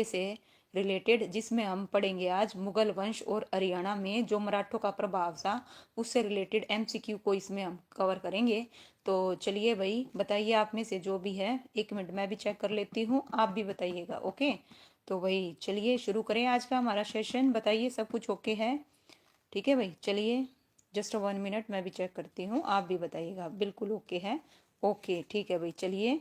से रिलेटेड, जिसमें हम पढ़ेंगे आज मुगल वंश और हरियाणा में जो मराठों का प्रभाव था उससे रिलेटेड एमसीक्यू को इसमें हम कवर करेंगे। तो चलिए भाई बताइए, आप में से जो भी है, 1 मिनट मैं भी चेक कर लेती हूँ, आप भी बताइएगा। ओके, तो भाई चलिए शुरू करें आज का हमारा सेशन। बताइए सब कुछ ओके है? ठीक है भाई, चलिए जस्ट 1 मिनट मैं भी चेक करती हूँ, आप भी बताइएगा। बिल्कुल ओके है? ओके ठीक है भाई, चलिए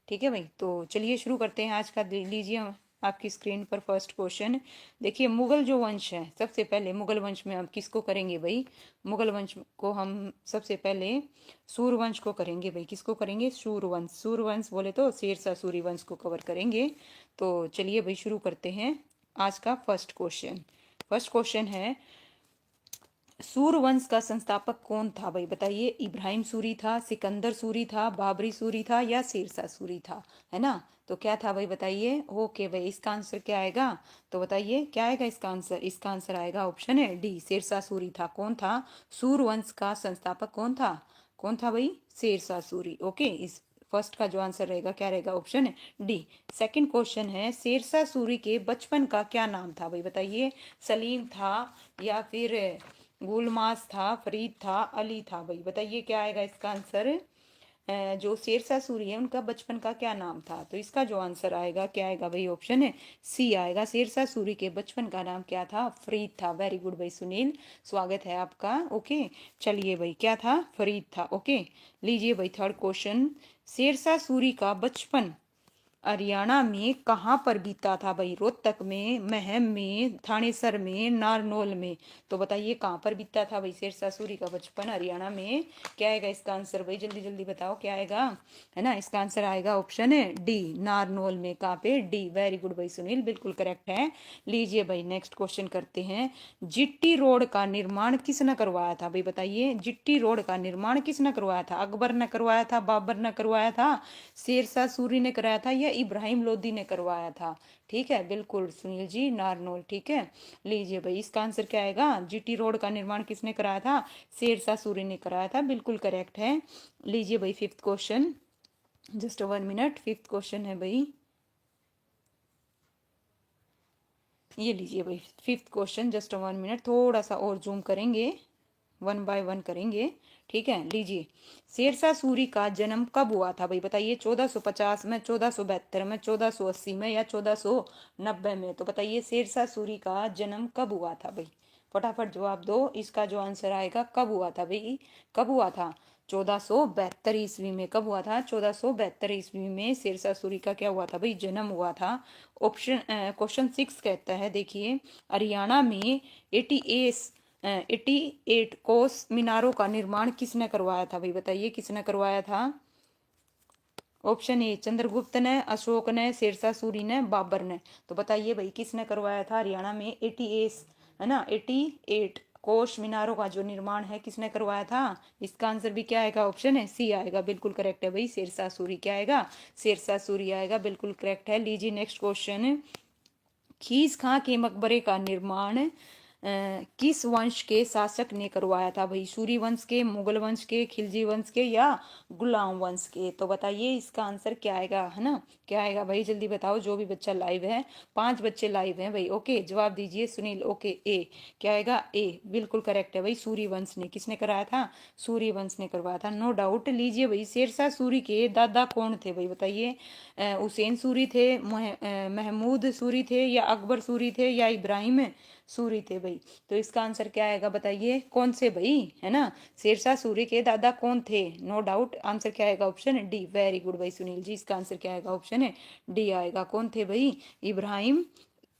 ठीक है भाई, तो चलिए शुरू करते हैं आज का। लीजिए आपकी स्क्रीन पर फर्स्ट क्वेश्चन। देखिए, मुगल जो वंश है, सबसे पहले मुगल वंश में हम किसको करेंगे भाई? मुगल वंश को हम सबसे पहले सूर्यवंश को करेंगे भाई। किसको करेंगे? सूर्यवंश। सूर्यवंश बोले तो शेरशाह सूरी वंश को कवर करेंगे। तो चलिए भाई शुरू करते हैं आज का फर्स्ट क्वेश्चन। फर्स्ट क्वेश्चन है, सूर्यवंश का संस्थापक कौन था भाई? बताइए, इब्राहिम सूरी था, सिकंदर सूरी था, बाबरी सूरी था या शेरशाह सूरी था? है ना? तो क्या था भाई बताइए। ओके भाई, इसका आंसर क्या आएगा? तो बताइए क्या आएगा इसका आंसर? इसका आंसर आएगा ऑप्शन है डी, शेरशाह सूरी था। कौन था? सूर्यवंश का संस्थापक कौन था? कौन था भाई? शेरशाह सूरी। ओके, इस फर्स्ट का जो आंसर रहेगा क्या रहेगा? ऑप्शन है डी। सेकंड क्वेश्चन है, शेरशाह सूरी के बचपन का क्या नाम था भाई? बताइए, सलीम था या फिर गुलमास था, फरीद था, अली था भाई? बताइए क्या आएगा इसका आंसर? जो शेरशाह सूरी है उनका बचपन का क्या नाम था? तो इसका जो आंसर आएगा क्या आएगा भाई? ऑप्शन है सी आएगा। शेरशाह सूरी के बचपन का नाम क्या था? फरीद था। वेरी गुड भाई सुनील, स्वागत है आपका। ओके, चलिए भाई, क्या था? फरीद था। ओके, लीजिए भाई थर्ड क्वेश्चन। शेरशाह सूरी का बचपन हरियाणा में कहाँ पर बीता था भाई? रोहतक में, महम में, थानेसर में, नारनौल में? तो बताइए कहाँ पर बीता था भाई शेरशाह सूरी का बचपन हरियाणा में? क्या आएगा इसका आंसर भाई? जल्दी जल्दी बताओ क्या आएगा। है ना? इसका आंसर आएगा ऑप्शन है डी, नारनौल में। कहाँ पे? डी। वेरी गुड भाई सुनील, बिल्कुल करेक्ट है। लीजिए भाई नेक्स्ट क्वेश्चन करते हैं। जिट्टी रोड का निर्माण किसने करवाया था भाई? बताइए, जिट्टी रोड का निर्माण किसने करवाया था? अकबर ने करवाया था, बाबर ने करवाया था, शेरशाह सूरी ने कराया था या इब्राहिम लोदी ने करवाया था? ठीक है, बिल्कुल सुनील जी, नारनौल। ठीक है, लीजिए भाई इसका आंसर क्या आएगा? जीटी रोड का निर्माण किसने कराया था? शेरशाह सूरी ने कराया था। बिल्कुल करेक्ट है। लीजिए भाई fifth question, just 1 minute. Fifth question है भाई, ये लीजिए भाई फिफ्थ क्वेश्चन, जस्ट 1 मिनट, थोड़ा सा और जूम करेंगे, 1 बाय 1 करेंगे। ठीक है, लीजिए, शेरशाह सूरी का जन्म कब हुआ था भाई? बताइए, 1450 में, 1472 में, 1480 में या 1490 में? तो बताइए शेरशाह सूरी का जन्म कब हुआ था भाई? फटाफट जवाब दो, इसका जो आंसर आएगा कब हुआ था भाई? कब हुआ था? 1472 ईस्वी में। कब हुआ था? 1472 ईस्वी में शेरशाह सूरी का क्या हुआ था भाई? जन्म हुआ था। ऑप्शन क्वेश्चन 6 कहता है, देखिए, हरियाणा में 88 कोस मीनारों का निर्माण किसने करवाया था भाई? बताइए किसने करवाया था? ऑप्शन ए चंद्रगुप्त ने, अशोक ने, शेरशाह सूरी ने, बाबर ने? तो बताइए भाई किसने करवाया था हरियाणा में 88, है ना, 88 कोश मीनारों का जो निर्माण है किसने करवाया था? इसका आंसर भी क्या आएगा? ऑप्शन है सी आएगा। बिल्कुल करेक्ट है भाई, शेरशाह सूरी। क्या आएगा? शेरशाह सूरी आएगा। बिल्कुल करेक्ट है। लीजिए नेक्स्ट क्वेश्चन। खीस खां के मकबरे का निर्माण किस वंश के शासक ने करवाया था भाई? सूरी वंश के, मुगल वंश के, खिलजी वंश के या गुलाम वंश के? तो बताइए इसका आंसर क्या आएगा, है ना? क्या आएगा भाई? जल्दी बताओ, जो भी बच्चा लाइव है, 5 बच्चे लाइव हैं भाई। ओके, जवाब दीजिए सुनील। ओके, ए। क्या आएगा? ए। बिल्कुल करेक्ट है भाई, सूरी वंश ने। किसने कराया था? सूरी वंश ने करवाया था, नो डाउट। लीजिए भाई, शेरशाह सूरी के दादा कौन थे भाई? बताइए, हुसैन सूरी थे, महमूद सूरी थे या अकबर सूरी थे या इब्राहिम सूरी थे भाई? तो इसका आंसर क्या आएगा? बताइए कौन से भाई, है ना? शेरशाह सूरी के दादा कौन थे? नो डाउट, आंसर क्या आएगा? Option D. वेरी गुड भाई सुनील जी, इसका आंसर क्या आएगा? ऑप्शन है डी आएगा। कौन थे भाई? इब्राहिम।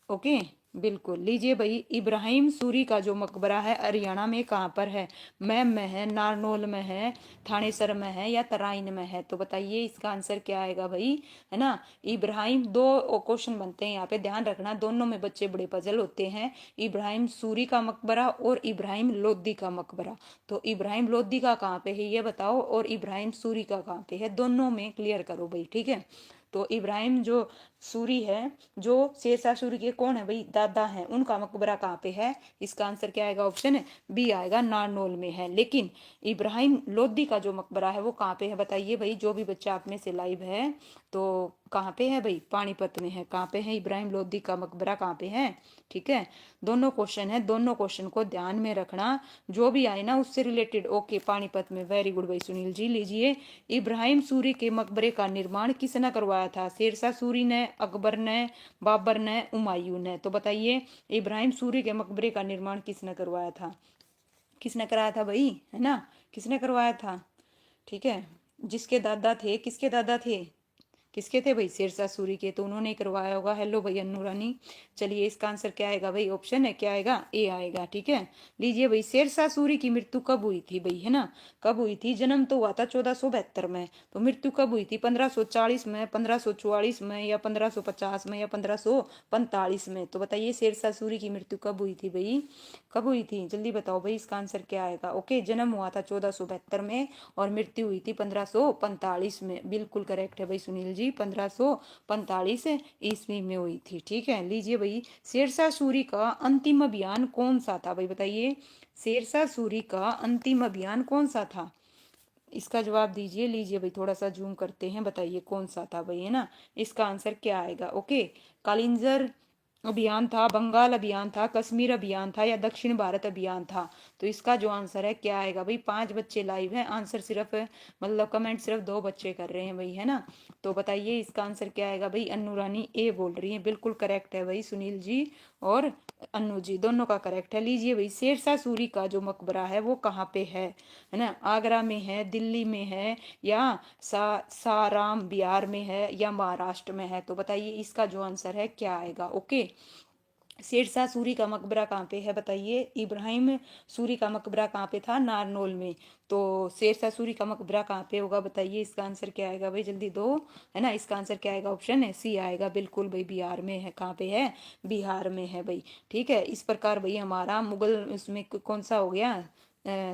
ओके, बिल्कुल। लीजिए भाई, इब्राहिम सूरी का जो मकबरा है हरियाणा में कहाँ पर है? मैम में है, नारनौल में है, थानेसर में है या तराइन में है? तो बताइए इसका आंसर क्या आएगा भाई, है ना? इब्राहिम, दो क्वेश्चन बनते हैं यहाँ पे, ध्यान रखना, दोनों में बच्चे बड़े पजल होते हैं। इब्राहिम सूरी का मकबरा और इब्राहिम लोदी का मकबरा। तो इब्राहिम लोदी का कहाँ पे है ये बताओ, और इब्राहिम सूरी का कहाँ पे है? दोनों में क्लियर करो भाई। ठीक है, तो इब्राहिम जो सूरी है, जो शेरशाह सूरी के कौन है भाई, दादा हैं, उनका मकबरा कहाँ पे है? इसका आंसर क्या आएगा? ऑप्शन बी आएगा, नारनौल में है। लेकिन इब्राहिम लोदी का जो मकबरा है वो कहाँ पे है बताइए भाई, जो भी बच्चा आप में से लाइव है तो कहाँ पे है भाई? पानीपत में है। कहाँ पे है इब्राहिम लोदी का मकबरा, कहाँ पे है? ठीक है, दोनों क्वेश्चन है, दोनों क्वेश्चन को ध्यान में रखना, जो भी आए ना उससे रिलेटेड। ओके, पानीपत में, वेरी गुड भाई सुनील जी। लीजिए, इब्राहिम सूरी के मकबरे का निर्माण किसने करवाया था? शेरशाह सूरी ने, अकबर ने, बाबर ने, हुमायूं ने? तो बताइए, इब्राहिम सूरी के मकबरे का निर्माण किसने करवाया था? किसने कराया था भाई, है ना? किसने करवाया था? ठीक है, जिसके दादा थे, किसके दादा थे? किसके थे भाई? शेरशाह सूरी के, तो उन्होंने ही करवाया होगा। हेलो भाई अन्नू रानी। चलिए, इसका आंसर क्या आएगा भाई? ऑप्शन है क्या आएगा? ए आएगा। ठीक है, लीजिए भाई, शेरशाह सूरी की मृत्यु कब हुई थी भाई, है ना? कब हुई थी? जन्म तो हुआ था 1472 में, तो मृत्यु कब हुई थी? 1540 में, 1544 में, या 1550 में, या 1545 में? तो बताइए, शेरशाह सूरी की मृत्यु कब हुई थी भाई? कब हुई थी? जल्दी बताओ भाई, इसका आंसर क्या आएगा? ओके, जन्म हुआ था 1472 में और मृत्यु हुई थी 1545 में। बिल्कुल करेक्ट है भाई सुनील जी, 1545 ईस्वी में हुई थी। ठीक है, लीजिए भाई, शेरशाह सूरी का अंतिम अभियान कौन सा था भाई? बताइए, शेरशाह सूरी का अंतिम अभियान कौन सा था? इसका जवाब दीजिए। लीजिए भाई, थोड़ा सा जूम करते हैं, बताइए कौन सा था भाई, है ना? इसका आंसर क्या आएगा? ओके, कालिंजर अभियान था, बंगाल अभियान था, कश्मीर अभियान था, या दक्षिण भारत अभियान था? तो इसका जो आंसर है क्या आएगा भाई? 5 बच्चे लाइव हैं, आंसर सिर्फ मतलब कमेंट सिर्फ 2 बच्चे कर रहे हैं भाई, है ना? तो बताइए, इसका आंसर क्या आएगा भाई? अन्नू रानी ए बोल रही है, बिल्कुल करेक्ट है भाई सुनील जी और अन्नू जी, दोनों का करेक्ट है। लीजिए भाई, शेरशाह सूरी का जो मकबरा है वो कहाँ पे है ना? आगरा में है, दिल्ली में है, या साराम बिहार में है, या महाराष्ट्र में है? तो बताइए, इसका जो आंसर है क्या आएगा? ओके, शेरशाह सूरी का मकबरा कहाँ पे है बताइए? इब्राहिम सूरी का मकबरा कहाँ पे था? नारनौल में। तो शेरशाह सूरी का मकबरा कहाँ पे होगा बताइए? इसका आंसर क्या आएगा भाई? जल्दी दो, है ना? इसका आंसर क्या आएगा? ऑप्शन है सी आएगा, बिल्कुल भाई, बिहार में है। कहाँ पे है? बिहार में है भाई। ठीक है, इस प्रकार भाई हमारा मुगल उसमें कौन सा हो गया?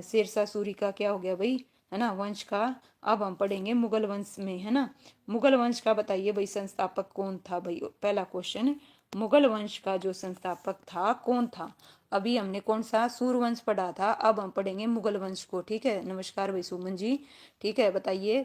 शेरशाह सूरी का क्या हो गया भाई, है ना, वंश का। अब हम पढ़ेंगे मुगल वंश में, है ना? मुगल वंश का बताइए भाई, संस्थापक कौन था भाई? पहला क्वेश्चन, मुगल वंश का जो संस्थापक था कौन था? अभी हमने कौन सा सूर्यवंश पढ़ा था, अब हम पढ़ेंगे मुगल वंश को। ठीक है, नमस्कार भाई सुमन जी। ठीक है, बताइए,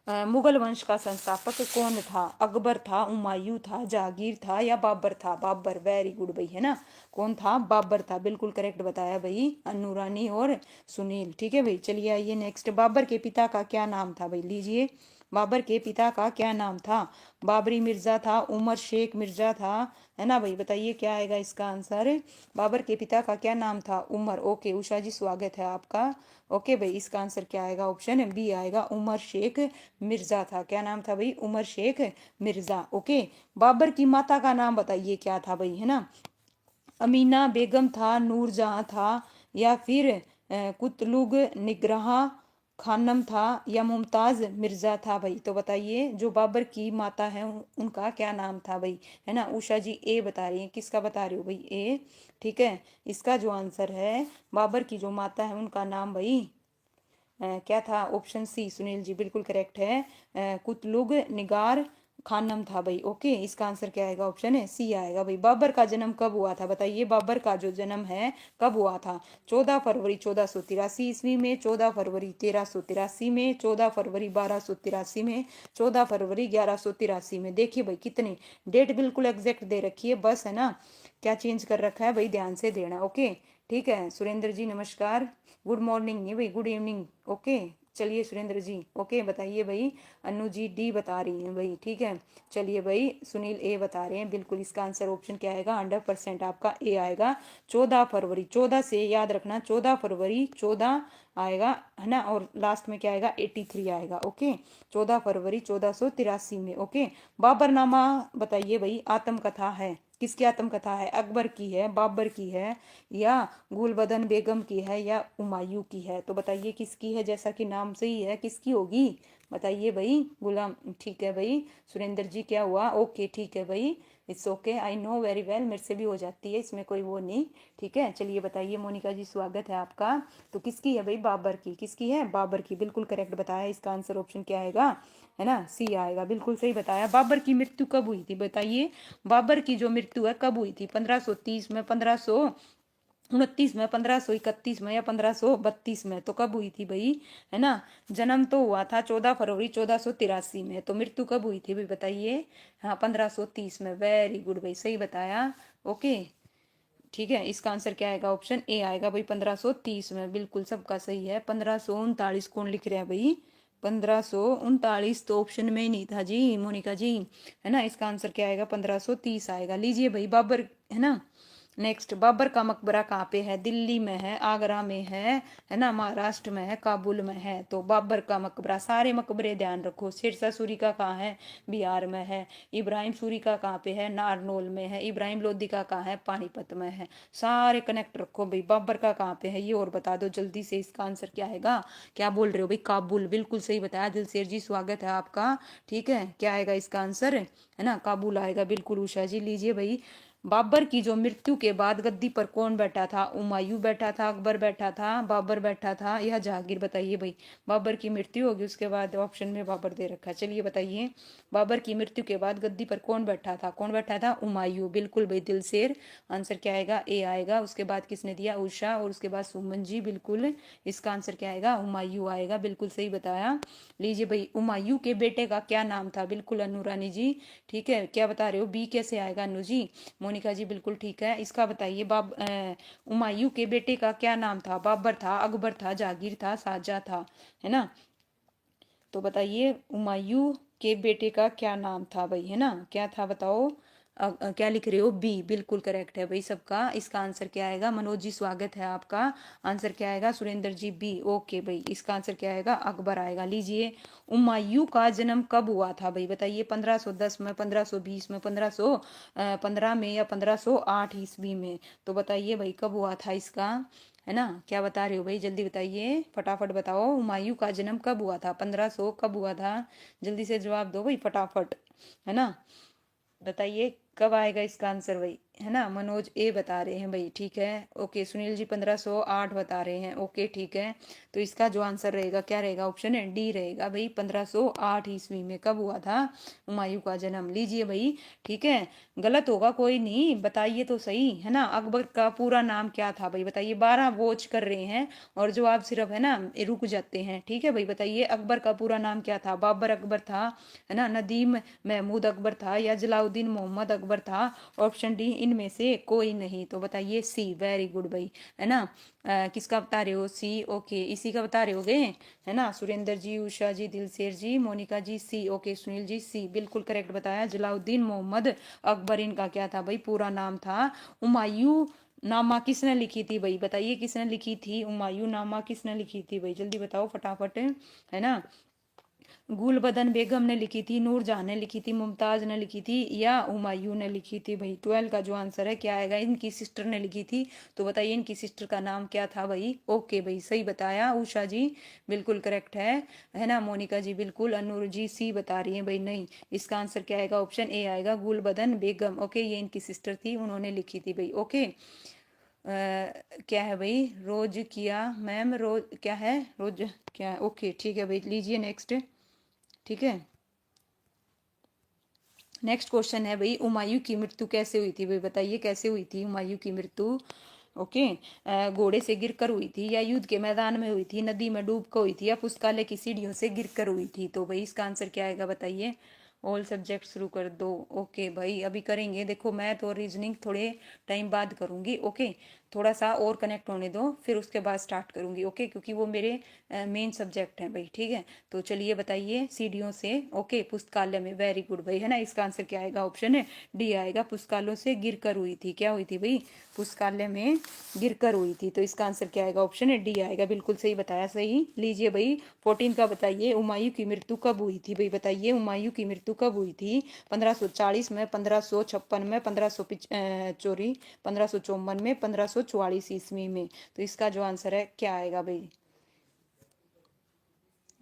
मुगल वंश का संस्थापक कौन था? अकबर था, हुमायूं था, जहांगीर था, या बाबर था? बाबर, वेरी गुड भाई, है ना? कौन था? बाबर था, बिल्कुल करेक्ट बताया भाई अन्नू रानी और सुनील। ठीक है भाई, चलिए आइए नेक्स्ट, बाबर के पिता का क्या नाम था भाई? लीजिए, बाबर के पिता का क्या नाम था? बाबरी मिर्जा था, उमर शेख मिर्जा था, है ना भाई? बताइए क्या आएगा इसका आंसर? बाबर के पिता का क्या नाम था? उमर। ओके, उषा जी स्वागत है आपका। ओके भाई, इसका आंसर क्या आएगा? ऑप्शन बी आएगा, उमर शेख मिर्जा था। क्या नाम था भाई? उमर शेख मिर्जा। ओके, बाबर की माता का नाम बताइए क्या था भाई, है ना? अमीना बेगम था, नूरजहां था, या फिर कुतलुग निग्रह खानम था, या मुमताज मिर्जा था भाई? तो बताइए, जो बाबर की माता है उनका क्या नाम था भाई, है ना? उषा जी ए बता रही है, किसका बता रही हो भाई? ए। ठीक है, इसका जो आंसर है, बाबर की जो माता है उनका नाम भाई क्या था? ऑप्शन सी सुनील जी, बिल्कुल करेक्ट है, कुतलुग निगार खानम था भाई। ओके, इसका आंसर क्या आएगा? ऑप्शन है सी आएगा भाई। बाबर का जन्म कब हुआ था बताइए? बाबर का जो जन्म है कब हुआ था? 14 फरवरी 1483 ईस्वी में, 14 फरवरी 1383 में, 14 फरवरी 1283 में, 14 फरवरी 1183 में। देखिए भाई, कितने डेट बिल्कुल एग्जैक्ट दे रखी है, बस है ना क्या चेंज कर रखा है भाई, ध्यान से देना। ओके, ठीक है, सुरेंद्र जी नमस्कार, गुड मॉर्निंग नहीं भाई, गुड इवनिंग। ओके, चलिए सुरेंद्र जी, ओके बताइए भाई। अनु जी डी बता रही हैं भाई, ठीक है। चलिए भाई, सुनील ए बता रहे हैं, बिल्कुल इसका आंसर ऑप्शन क्या आएगा? 100% आपका ए आएगा। 14 फरवरी, 14 से याद रखना, 14 फरवरी 14 आएगा, है ना? और लास्ट में क्या आएगा? 83 आएगा। ओके, 14 फरवरी 1483 में। ओके, बाबरनामा बताइए भाई, आत्मकथा है, किसकी आत्मकथा है? अकबर की है, बाबर की है, या गुलबदन बेगम की है, या हुमायूं की है? तो बताइए किसकी है? जैसा कि नाम से ही है, किसकी होगी बताइए भाई? गुलाम, ठीक है भाई। सुरेंद्र जी क्या हुआ? ओके, ठीक है भाई, it's okay, I know very well, मेरे से भी हो जाती है, इसमें कोई वो नहीं। ठीक है, चलिए बताइए, मोनिका जी स्वागत है आपका। तो किसकी है भाई? बाबर की। किसकी है? बाबर की, बिल्कुल करेक्ट बताया। इसका आंसर ऑप्शन क्या आएगा? है ना, सी आएगा, बिल्कुल सही बताया। बाबर की मृत्यु कब हुई थी बताइए, बाबर की जो मृत्यु है कब हुई थी, 1530 में, 1529 में, 1531 में, या 1532 में, तो कब हुई थी भाई, है ना। जन्म तो हुआ था 14 फरवरी 1483 में, तो मृत्यु कब हुई थी भाई बताइए, हाँ 1530 में। वेरी गुड भाई, सही बताया। ओके, ठीक है, इसका आंसर क्या आएगा, ऑप्शन ए आएगा भाई, 1530 में, बिल्कुल सबका सही है। 1539 कौन लिख रहा है भाई, 1539 तो ऑप्शन में ही नहीं था जी मोनिका जी, है ना। इसका आंसर क्या आएगा, 1530 आएगा। लीजिए भाई, बाबर, है ना। नेक्स्ट, बाबर का मकबरा कहाँ पे है, दिल्ली में है, आगरा में है ना, महाराष्ट्र में है, काबुल में है। तो बाबर का मकबरा, सारे मकबरे ध्यान रखो। शेरशाह सूरी का कहाँ है, बिहार में है। इब्राहिम सूरी का कहाँ पे है, नारनौल में है। इब्राहिम लोदी का कहाँ है, पानीपत में है। सारे कनेक्ट रखो भाई। बाबर का कहाँ पे है ये और बता दो जल्दी से, इसका आंसर क्या आएगा। क्या बोल रहे हो भाई, काबुल, बिल्कुल सही बताया दिलसेर जी, स्वागत है आपका। ठीक है, क्या आएगा इसका आंसर, है ना, काबुल आएगा, बिल्कुल उषा जी। लीजिए भाई, बाबर की जो मृत्यु के बाद गद्दी पर कौन बैठा था, हुमायूं बैठा था, अकबर बैठा था, बाबर बैठा था, या जहांगीर, बताइए भाई। बाबर की मृत्यु होगी, उसके बाद ऑप्शन में बाबर दे रखा है, चलिए बताइए। बाबर की मृत्यु के बाद गद्दी पर कौन बैठा था, कौन बैठा था, हुमायूं, बिल्कुल भाई दिलसेर। आंसर क्या आएगा, ए आएगा। उसके बाद किसने दिया, उषा, और उसके बाद सुमन जी, बिल्कुल। इसका आंसर क्या आएगा, हुमायूं आएगा, बिल्कुल सही बताया। लीजिए भाई, हुमायूं के बेटे का क्या नाम था, बिल्कुल अनु रानी जी, ठीक है। क्या बता रहे हो, बी कैसे आएगा अनु जी, मोनिका जी, बिल्कुल ठीक है। इसका बताइए, हुमायूं के बेटे का क्या नाम था, बाबर था, अकबर था, जहांगीर था, शाहजहां था, है ना। तो बताइए, हुमायूं के बेटे का क्या नाम था भाई, है ना, क्या था बताओ। क्या लिख रहे हो, बी, बिल्कुल करेक्ट है भाई सबका। इसका आंसर क्या आएगा, मनोज जी स्वागत है आपका। आंसर क्या आएगा, सुरेंद्र जी, बी। ओके भाई, इसका आंसर क्या आएगा, अकबर आएगा। लीजिए, हुमायूं का जन्म कब हुआ था भाई बताइए, 1510 में, 1520 में, 1515 में, या 1508 ईस्वी में। तो बताइए भाई, कब हुआ था इसका, है ना। क्या बता रहे हो भाई, जल्दी बताइए, फटाफट बताओ। हुमायूं का जन्म कब हुआ था, 1500 कब हुआ था, जल्दी से जवाब दो भाई फटाफट, है ना। बताइए कब आएगा इसका आंसर भाई, है ना। मनोज ए बता रहे हैं भाई, ठीक है। ओके, सुनील जी 1508 बता रहे हैं, ओके ठीक है। तो इसका जो आंसर रहेगा क्या रहेगा, ऑप्शन है डी रहेगा भाई, 1508 ईस्वी में कब हुआ था हुमायूं का जन्म। लीजिए भाई, ठीक है, गलत होगा कोई नहीं, बताइए तो सही, है ना। अकबर का पूरा नाम क्या था भाई बताइए, 12 वॉच कर रहे हैं और जो आप सिर्फ, है ना, रुक जाते हैं, ठीक है भाई। बताइए, अकबर का पूरा नाम क्या था, बाबर अकबर था, है ना, नदीम महमूद अकबर था, या जलाउद्दीन मोहम्मद अकबर था। ऑप्शन डी, इनमें से कोई नहीं। तो बताइए सी, वेरी गुड भाई, है ना। किसका बता रहे हो, सी, ओके, इसी का बता रहे होगे, है ना। सुरेंद्र जी, उषा जी, दिलसेर जी, मोनिका जी, सी, ओके, सुनील जी, सी, बिल्कुल करेक्ट बताया। जलाउद्दीन मोहम्मद अकबर इनका क्या था भाई, पूरा नाम था। हुमायूं नामा किसने लिखी थी भाई बताइए, किसने लिखी थी, हुमायूं नामा किसने लिखी थी भाई, जल्दी बताओ फटाफट, है ना। गुलबदन बेगम ने लिखी थी, नूरजहां ने लिखी थी, मुमताज ने लिखी थी, या हुमायूं ने लिखी थी भाई। 12 का जो आंसर है क्या आएगा, इनकी सिस्टर ने लिखी थी। तो बताइए इनकी सिस्टर का नाम क्या था भाई। ओके भाई, सही बताया उषा जी, बिल्कुल करेक्ट है ना। मोनिका जी बिल्कुल, अनूर जी सी बता रही है भाई, नहीं। इसका आंसर क्या आएगा, ऑप्शन ए आएगा, गुलबदन बेगम। ओके, ये इनकी सिस्टर थी, उन्होंने लिखी थी भाई। ओके, क्या है भाई, रोज किया मैम, रोज क्या है, रोज क्या, ओके ठीक है भाई। लीजिए नेक्स्ट, ठीक है। नेक्स्ट क्वेश्चन है भाई, हुमायूं की मृत्यु कैसे हुई थी भाई बताइए, कैसे हुई थी हुमायूं की मृत्यु। ओके, घोड़े से गिरकर हुई थी, या युद्ध के मैदान में हुई थी, नदी में डूब कर हुई थी, या पुस्तकालय की सीढ़ियों से गिरकर हुई थी। तो भाई इसका आंसर क्या आएगा बताइए। ऑल सब्जेक्ट शुरू कर दो। ओके भाई, अभी करेंगे, देखो मैथ और रीजनिंग थोड़े टाइम बाद करूंगी। ओके, थोड़ा सा और कनेक्ट होने दो, फिर उसके बाद स्टार्ट करूंगी। ओके, क्योंकि वो मेरे मेन सब्जेक्ट हैं भाई, ठीक है। तो चलिए बताइए, सीढ़ियों से, ओके, पुस्तकालय में, वेरी गुड भाई, है ना। इसका आंसर क्या आएगा, ऑप्शन है डी आएगा, पुस्तकालयों से गिरकर हुई थी, क्या हुई थी भाई, पुस्तकालय में गिरकर हुई थी। तो इसका आंसर क्या आएगा, ऑप्शन है डी आएगा, बिल्कुल सही बताया, सही। लीजिए भाई, 14 का बताइए, हुमायूं की मृत्यु कब हुई थी भाई बताइए, हुमायूं की मृत्यु कब हुई थी, 1540 में, 1556 में, 1554 में, 1544 ईस्वी में। तो इसका जो आंसर है क्या आएगा भाई,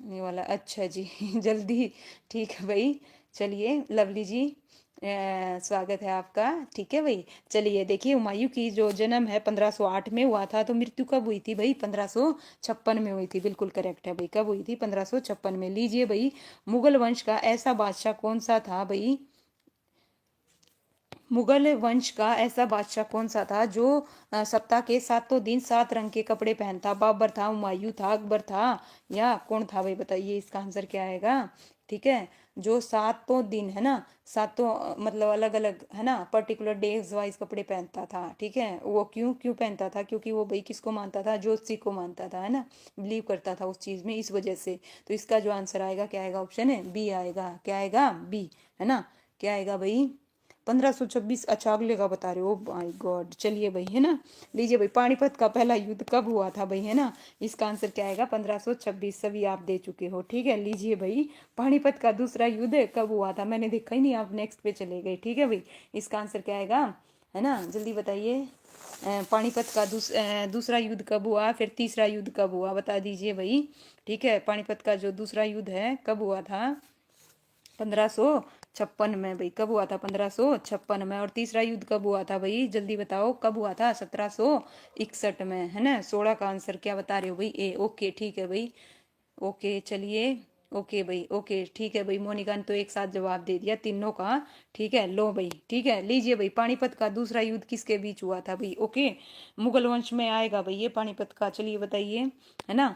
ये वाला, अच्छा जी जल्दी, ठीक है भाई। चलिए लवली जी, स्वागत है आपका। ठीक है भाई। चलिए देखिए, हुमायूं की जो जन्म है 1508 में हुआ था, तो मृत्यु कब हुई थी भाई? 1556 में हुई थी। बिल्कुल करेक्ट है भाई। कब हुई थी? 1556 में। लीजिए भाई, मुगल वंश का ऐसा बादशाह कौन सा था भाई? मुगल वंश का ऐसा बादशाह कौन सा था जो सप्ताह के सातों दिन सात रंग के कपड़े पहनता? बाबर था, हुमायूं था, अकबर था, या कौन था भाई? बताइए, इसका आंसर क्या आएगा? ठीक है, जो सातों दिन है ना, सातों मतलब अलग अलग है ना, पर्टिकुलर डेज वाइज कपड़े पहनता था। ठीक है, वो क्यों क्यों पहनता था? क्योंकि वो भाई किसको मानता था? ज्योतिषी को मानता था, है ना, बिलीव करता था उस चीज में, इस वजह से। तो इसका जो आंसर आएगा क्या आएगा? ऑप्शन है बी आएगा। क्या आएगा? बी, है ना। क्या आएगा भाई? 1526। अच्छा, अगले का बता रहे हो? My God. चलिए भाई, है ना। लीजिए भाई, पानीपत का पहला युद्ध कब हुआ था भाई? है ना, इसका आंसर क्या आएगा? 1526। सभी आप दे चुके हो। ठीक है, लीजिए भाई, पानीपत का दूसरा युद्ध कब हुआ था? मैंने देखा ही नहीं, आप नेक्स्ट पे चले गए। ठीक है भाई, इसका आंसर क्या आएगा? है ना, जल्दी बताइए। पानीपत का दूसरा युद्ध कब हुआ, फिर तीसरा युद्ध कब हुआ? बता दीजिए भाई। ठीक है, पानीपत का जो दूसरा युद्ध है कब हुआ था? 1556 में भाई। कब हुआ था? 1556 में। और तीसरा युद्ध कब हुआ था भाई? जल्दी बताओ, कब हुआ था? 1761 में, है ना। 16 का आंसर क्या बता रहे हो भाई? ए। ओके, ठीक है भाई। ओके, चलिए। ओके भाई, ओके, ठीक है भाई। मोनिका ने तो एक साथ जवाब दे दिया तीनों का। ठीक है, लो भाई। ठीक है, लीजिए भाई, पानीपत का दूसरा युद्ध किसके बीच हुआ था भाई? ओके, मुगल वंश में आएगा भाई ये पानीपत का। चलिए बताइए, है ना।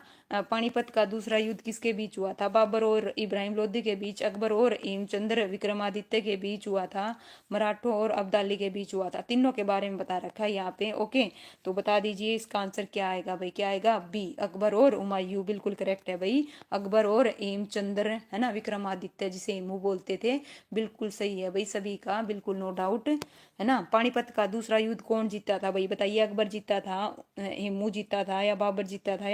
पानीपत का दूसरा युद्ध किसके बीच हुआ था? बाबर और इब्राहिम लोधी के बीच, अकबर और हेमचंद्र विक्रमादित्य के बीच हुआ था, मराठों और अब्दाली के बीच हुआ था। तीनों के बारे में बता रखा है यहाँ पे। ओके, तो बता दीजिए इसका आंसर क्या आएगा भाई? क्या आएगा? बी, अकबर और हुमायूं। बिल्कुल करेक्ट है भाई। अकबर और हेमचंद्र, है ना, विक्रमादित्य जिसे हेमू बोलते थे। बिल्कुल सही है भाई, सभी का बिल्कुल नो डाउट, है ना। पानीपत का दूसरा युद्ध कौन जीता था भाई? बताइए, अकबर जीता था, हेमू जीता था, या बाबर जीता था,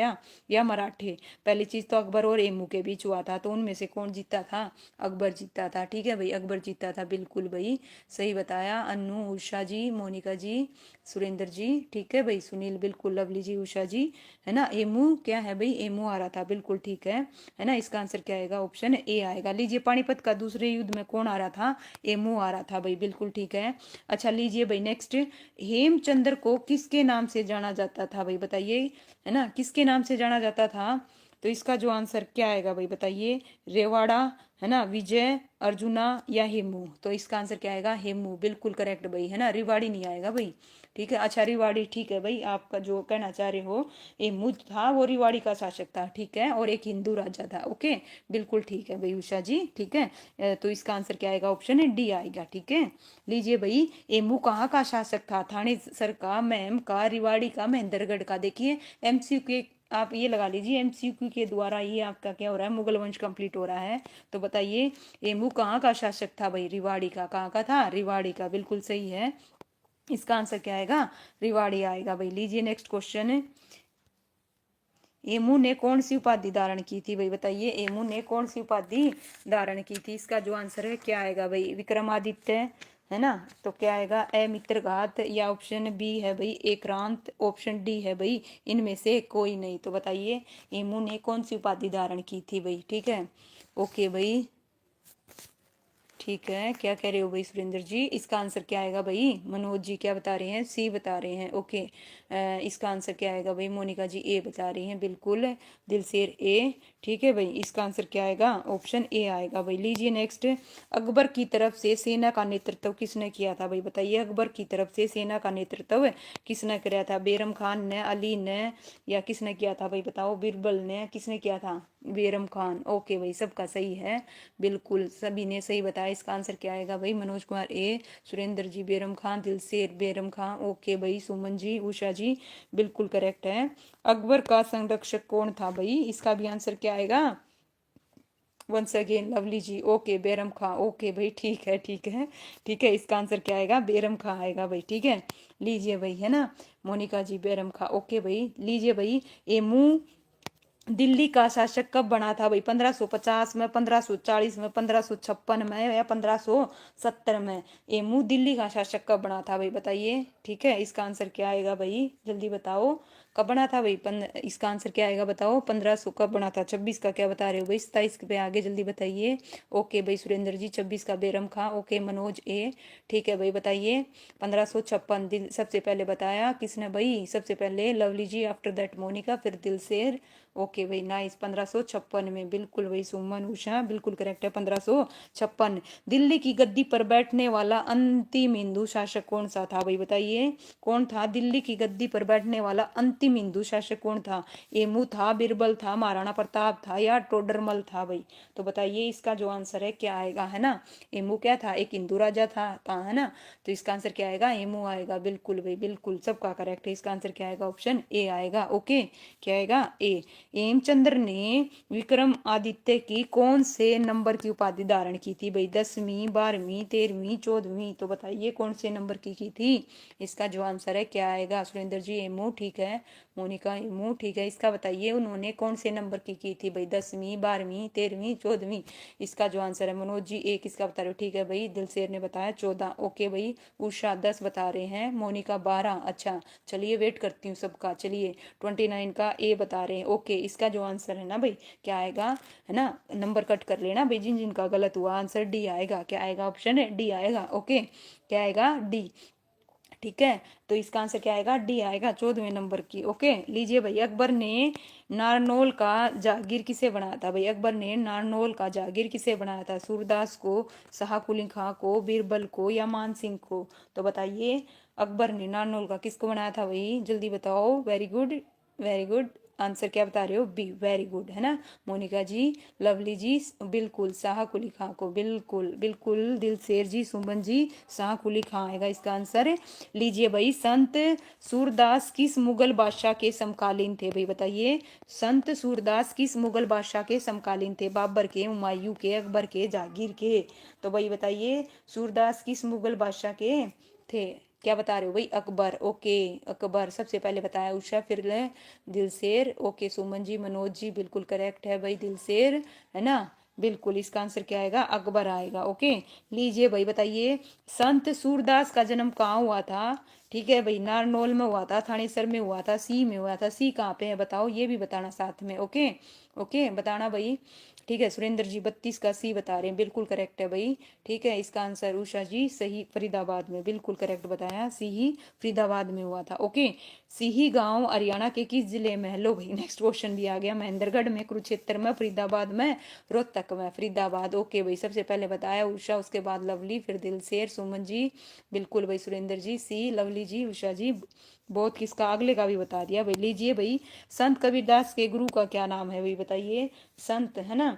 या मराठे? पहली चीज तो अकबर और हेमू के बीच हुआ था, तो उनमें से कौन जीता था? अकबर जीता था। ठीक है भाई, अकबर जीता था। बिल्कुल भाई, सही बताया। अन्नू, उषा जी, मोनिका जी, सुरेंद्र जी, ठीक है भाई, सुनील, बिल्कुल, लवली जी, उषा जी, है ना। एमू क्या है भाई? एमू आ रहा था। बिल्कुल ठीक है ना। इसका आंसर क्या आएगा? ऑप्शन ए आएगा। लीजिए, पानीपत का दूसरे युद्ध में कौन आ रहा था? एमू आ रहा था भाई। बिल्कुल ठीक है। अच्छा, लीजिए भाई नेक्स्ट, हेमचंद्र को किसके नाम से जाना जाता था भाई? बताइए, है ना, किसके नाम से जाना जाता था? तो इसका जो आंसर क्या आएगा भाई? बताइए। रेवाड़ा, है ना, विजय, अर्जुना, या हेमू? तो इसका आंसर क्या आएगा? हेमू। बिल्कुल करेक्ट भाई, है ना, रिवाड़ी नहीं आएगा भाई। ठीक है, अच्छा, रिवाड़ी, ठीक है भाई, आपका जो कहना चाह रहे हो, हेमू था वो रिवाड़ी का शासक था। ठीक है, और एक हिंदू राजा था। ओके, बिल्कुल ठीक है भाई, उषा जी। ठीक है, तो इसका आंसर क्या आएगा? ऑप्शन है डी आएगा। ठीक है, लीजिए भाई, हेमू कहाँ का शासक था? थाने सर का, मैम का, रिवाड़ी का, महेंद्रगढ़ का? देखिए, एमसीक्यू के आप ये लगा लीजिए, एमसीक्यू के द्वारा ये आपका क्या हो रहा है? मुगल वंश कंप्लीट हो रहा है। तो बताइए, हेमू कहाँ का शासक था भाई? रिवाड़ी का। कहाँ का था? रिवाड़ी का। बिल्कुल सही है। इसका आंसर क्या आएगा? रिवाड़ी आएगा भाई। लीजिए नेक्स्ट क्वेश्चन, एमू ने कौन सी उपाधि धारण की थी भाई? बताइए, एमू ने कौन सी उपाधि धारण की थी? इसका जो आंसर है क्या आएगा भाई? विक्रमादित्य, है ना। तो क्या आएगा? ए मित्रघात, या ऑप्शन बी है भाई एकांत, ऑप्शन डी है भाई इनमें से कोई नहीं? तो बताइए, एमू ने कौन सी उपाधि धारण की थी भाई? ठीक है, ओके भाई, ठीक है। क्या कह रहे हो भाई सुरेंद्र जी? इसका आंसर क्या आएगा भाई? मनोज जी क्या बता रहे हैं? सी बता रहे हैं। ओके, इसका आंसर क्या आएगा भाई? मोनिका जी ए बता रही हैं। बिल्कुल, दिलसेर ए। ठीक है भाई, इसका आंसर क्या आएगा? ऑप्शन ए आएगा भाई। लीजिए नेक्स्ट, अकबर की तरफ से सेना का नेतृत्व किसने किया था भाई? बताइए, अकबर की तरफ से सेना का नेतृत्व किसने किया था? बेरम खान ने, अली ने, या किसने किया था भाई? बताओ, बिरबल ने, किसने किया था? बेरम खान। ओके भाई, सबका सही है। बिल्कुल सभी ने सही बताया। इसका आंसर क्या आएगा भाई? मनोज कुमार ए, सुरेंद्र जी बेरम खान, दिलसेर बेरम खान। ओके भाई, सुमन जी, उषा जी, बिल्कुल करेक्ट है। अकबर का संरक्षक कौन था भाई? इसका भी आंसर क्या आएगा? वंस अगेन लवली जी, ओके, बेरम खां। ओके भाई, ठीक है, ठीक है, ठीक है। इसका आंसर क्या आएगा? बेरम खां आएगा भाई। ठीक है, लीजिए भाई, है ना, मोनिका जी, बेरम खां। ओके भाई, लीजिए भाई, एमू दिल्ली का शासक कब बना था भाई? 1550 में, 1540 में, 1556 में या 1570 में? एमू दिल्ली का शासक कब बना था भाई बताइए। ठीक है, इसका आंसर क्या आएगा भाई, जल्दी बताओ। कब बना था भाई? इसका आंसर क्या आएगा बताओ। 1500 कब बना था? 26 का क्या बता रहे हो भाई? 27 पे आगे जल्दी बताइए। ओके भाई सुरेंद्र जी, 26 का बेरम खां। ओके मनोज ए। ठीक है भाई बताइए। 1556 दिल सबसे पहले बताया किसने भाई? सबसे पहले लवली जी, आफ्टर दैट मोनिका, फिर दिलशेर। ओके भाई नाइस। 1556 में, बिल्कुल भाई सुमन उषा बिल्कुल करेक्ट है। 1556। दिल्ली की गद्दी पर बैठने वाला अंतिम हिंदू शासक कौन सा था भाई बताइए। कौन था दिल्ली की गद्दी पर बैठने वाला अंतिम हिंदू शासक कौन था? एमू था, बिरबल था, महाराणा प्रताप था या टोडरमल था भाई? तो बताइए इसका जो आंसर है क्या आएगा, है ना। एमू क्या था? एक हिंदू राजा था, है ना। तो इसका आंसर क्या आएगा? एमू आएगा। बिल्कुल भाई बिल्कुल, सबका करेक्ट है। इसका आंसर क्या आएगा? ऑप्शन ए आएगा। ओके, क्या आएगा? ए। हेमचंद्र ने विक्रमादित्य की कौन से नंबर की उपाधि धारण की थी भाई? 10वीं, 12वीं, 13वीं, 14वीं? तो बताइए कौन से नंबर की थी? इसका जो आंसर है क्या आएगा? सुरेंद्र जी एमू ठीक है, मोनिका एमू ठीक है। इसका बताइए उन्होंने कौन से नंबर की थी भाई? 10वीं, 12वीं, 13वीं, 14वीं? इसका जो आंसर है मनोज जी एक, इसका बता रहे हो। ठीक है भाई, दिलशेर ने बताया 14। ओके भाई, उषा 10 बता रहे हैं, मोनिका 12। अच्छा चलिए वेट करती हूँ सबका। चलिए 29 का ए बता रहे हैं। ओके, इसका जो आंसर है ना भाई क्या आएगा, है ना। नंबर कट कर लेना भाई जिन जिनका गलत हुआ। आंसर डी आएगा। क्या आएगा? ऑप्शन है डी आएगा। ओके, क्या आएगा? डी। ठीक है, तो इसका आंसर क्या आएगा? डी आएगा, 14वें नंबर की। ओके लीजिए भाई, अकबर ने नारनौल का जागीर किसे बनाया था भाई? अकबर ने नारनौल का जागीर किसे बनाया था? सूरदास को, शाह कुली खां को, बीरबल को या मान सिंह को? तो बताइए अकबर ने नारनौल का किसको बनाया था भाई? जल्दी बताओ। Very good, very good. Answer क्या बता रहे हो? बी, वेरी गुड, है ना। मोनिका जी, लवली जी बिल्कुल, शाह कुली खां को। बिल्कुल बिल्कुल, दिलशेर जी, सुमन जी, शाह कुली खां आएगा इसका आंसर। लीजिए भाई, संत सूरदास किस मुगल बादशाह के समकालीन थे भाई बताइए। संत सूरदास किस मुगल बादशाह के समकालीन थे? बाबर के, हुमायूं के, अकबर के, जहांगीर के? तो भाई बताइए सूरदास किस मुगल बादशाह के थे? क्या बता रहे हो भाई? अकबर। ओके, अकबर सबसे पहले बताया उषा, फिर दिलशेर। ओके सुमन जी, मनोज जी बिल्कुल करेक्ट है भाई, दिलशेर, है ना। बिल्कुल, इसका आंसर क्या आएगा? अकबर आएगा। ओके लीजिए भाई बताइए, संत सूरदास का जन्म कहाँ हुआ था? ठीक है भाई, नारनौल में हुआ था, थानेसर में हुआ था, सी में हुआ था। सी कहाँ पे है बताओ, ये भी बताना साथ में। ओके, ओके बताना भाई। ठीक है, सुरेंद्र जी 32 का सी बता रहे हैं, बिल्कुल करेक्ट है भाई। ठीक है, इसका आंसर उषा जी सही, फरीदाबाद में, बिल्कुल करेक्ट बताया, सी ही फरीदाबाद में हुआ था। ओके, सीही गांव हरियाणा के किस जिले में है? लो भाई नेक्स्ट क्वेश्चन भी आ गया। महेंद्रगढ़ में, कुरुक्षेत्र में, फरीदाबाद में, रोहतक में? फरीदाबाद। ओके भाई, सबसे पहले बताया उषा, उसके बाद लवली, फिर दिलशेर, सुमन जी बिल्कुल भाई, सुरेंद्र जी सी, लवली जी, उषा जी बहुत किसका अगले का भी बता दिया भाई। लीजिए भाई, संत कबीरदास के गुरु का क्या नाम है भाई बताइए। संत, है ना,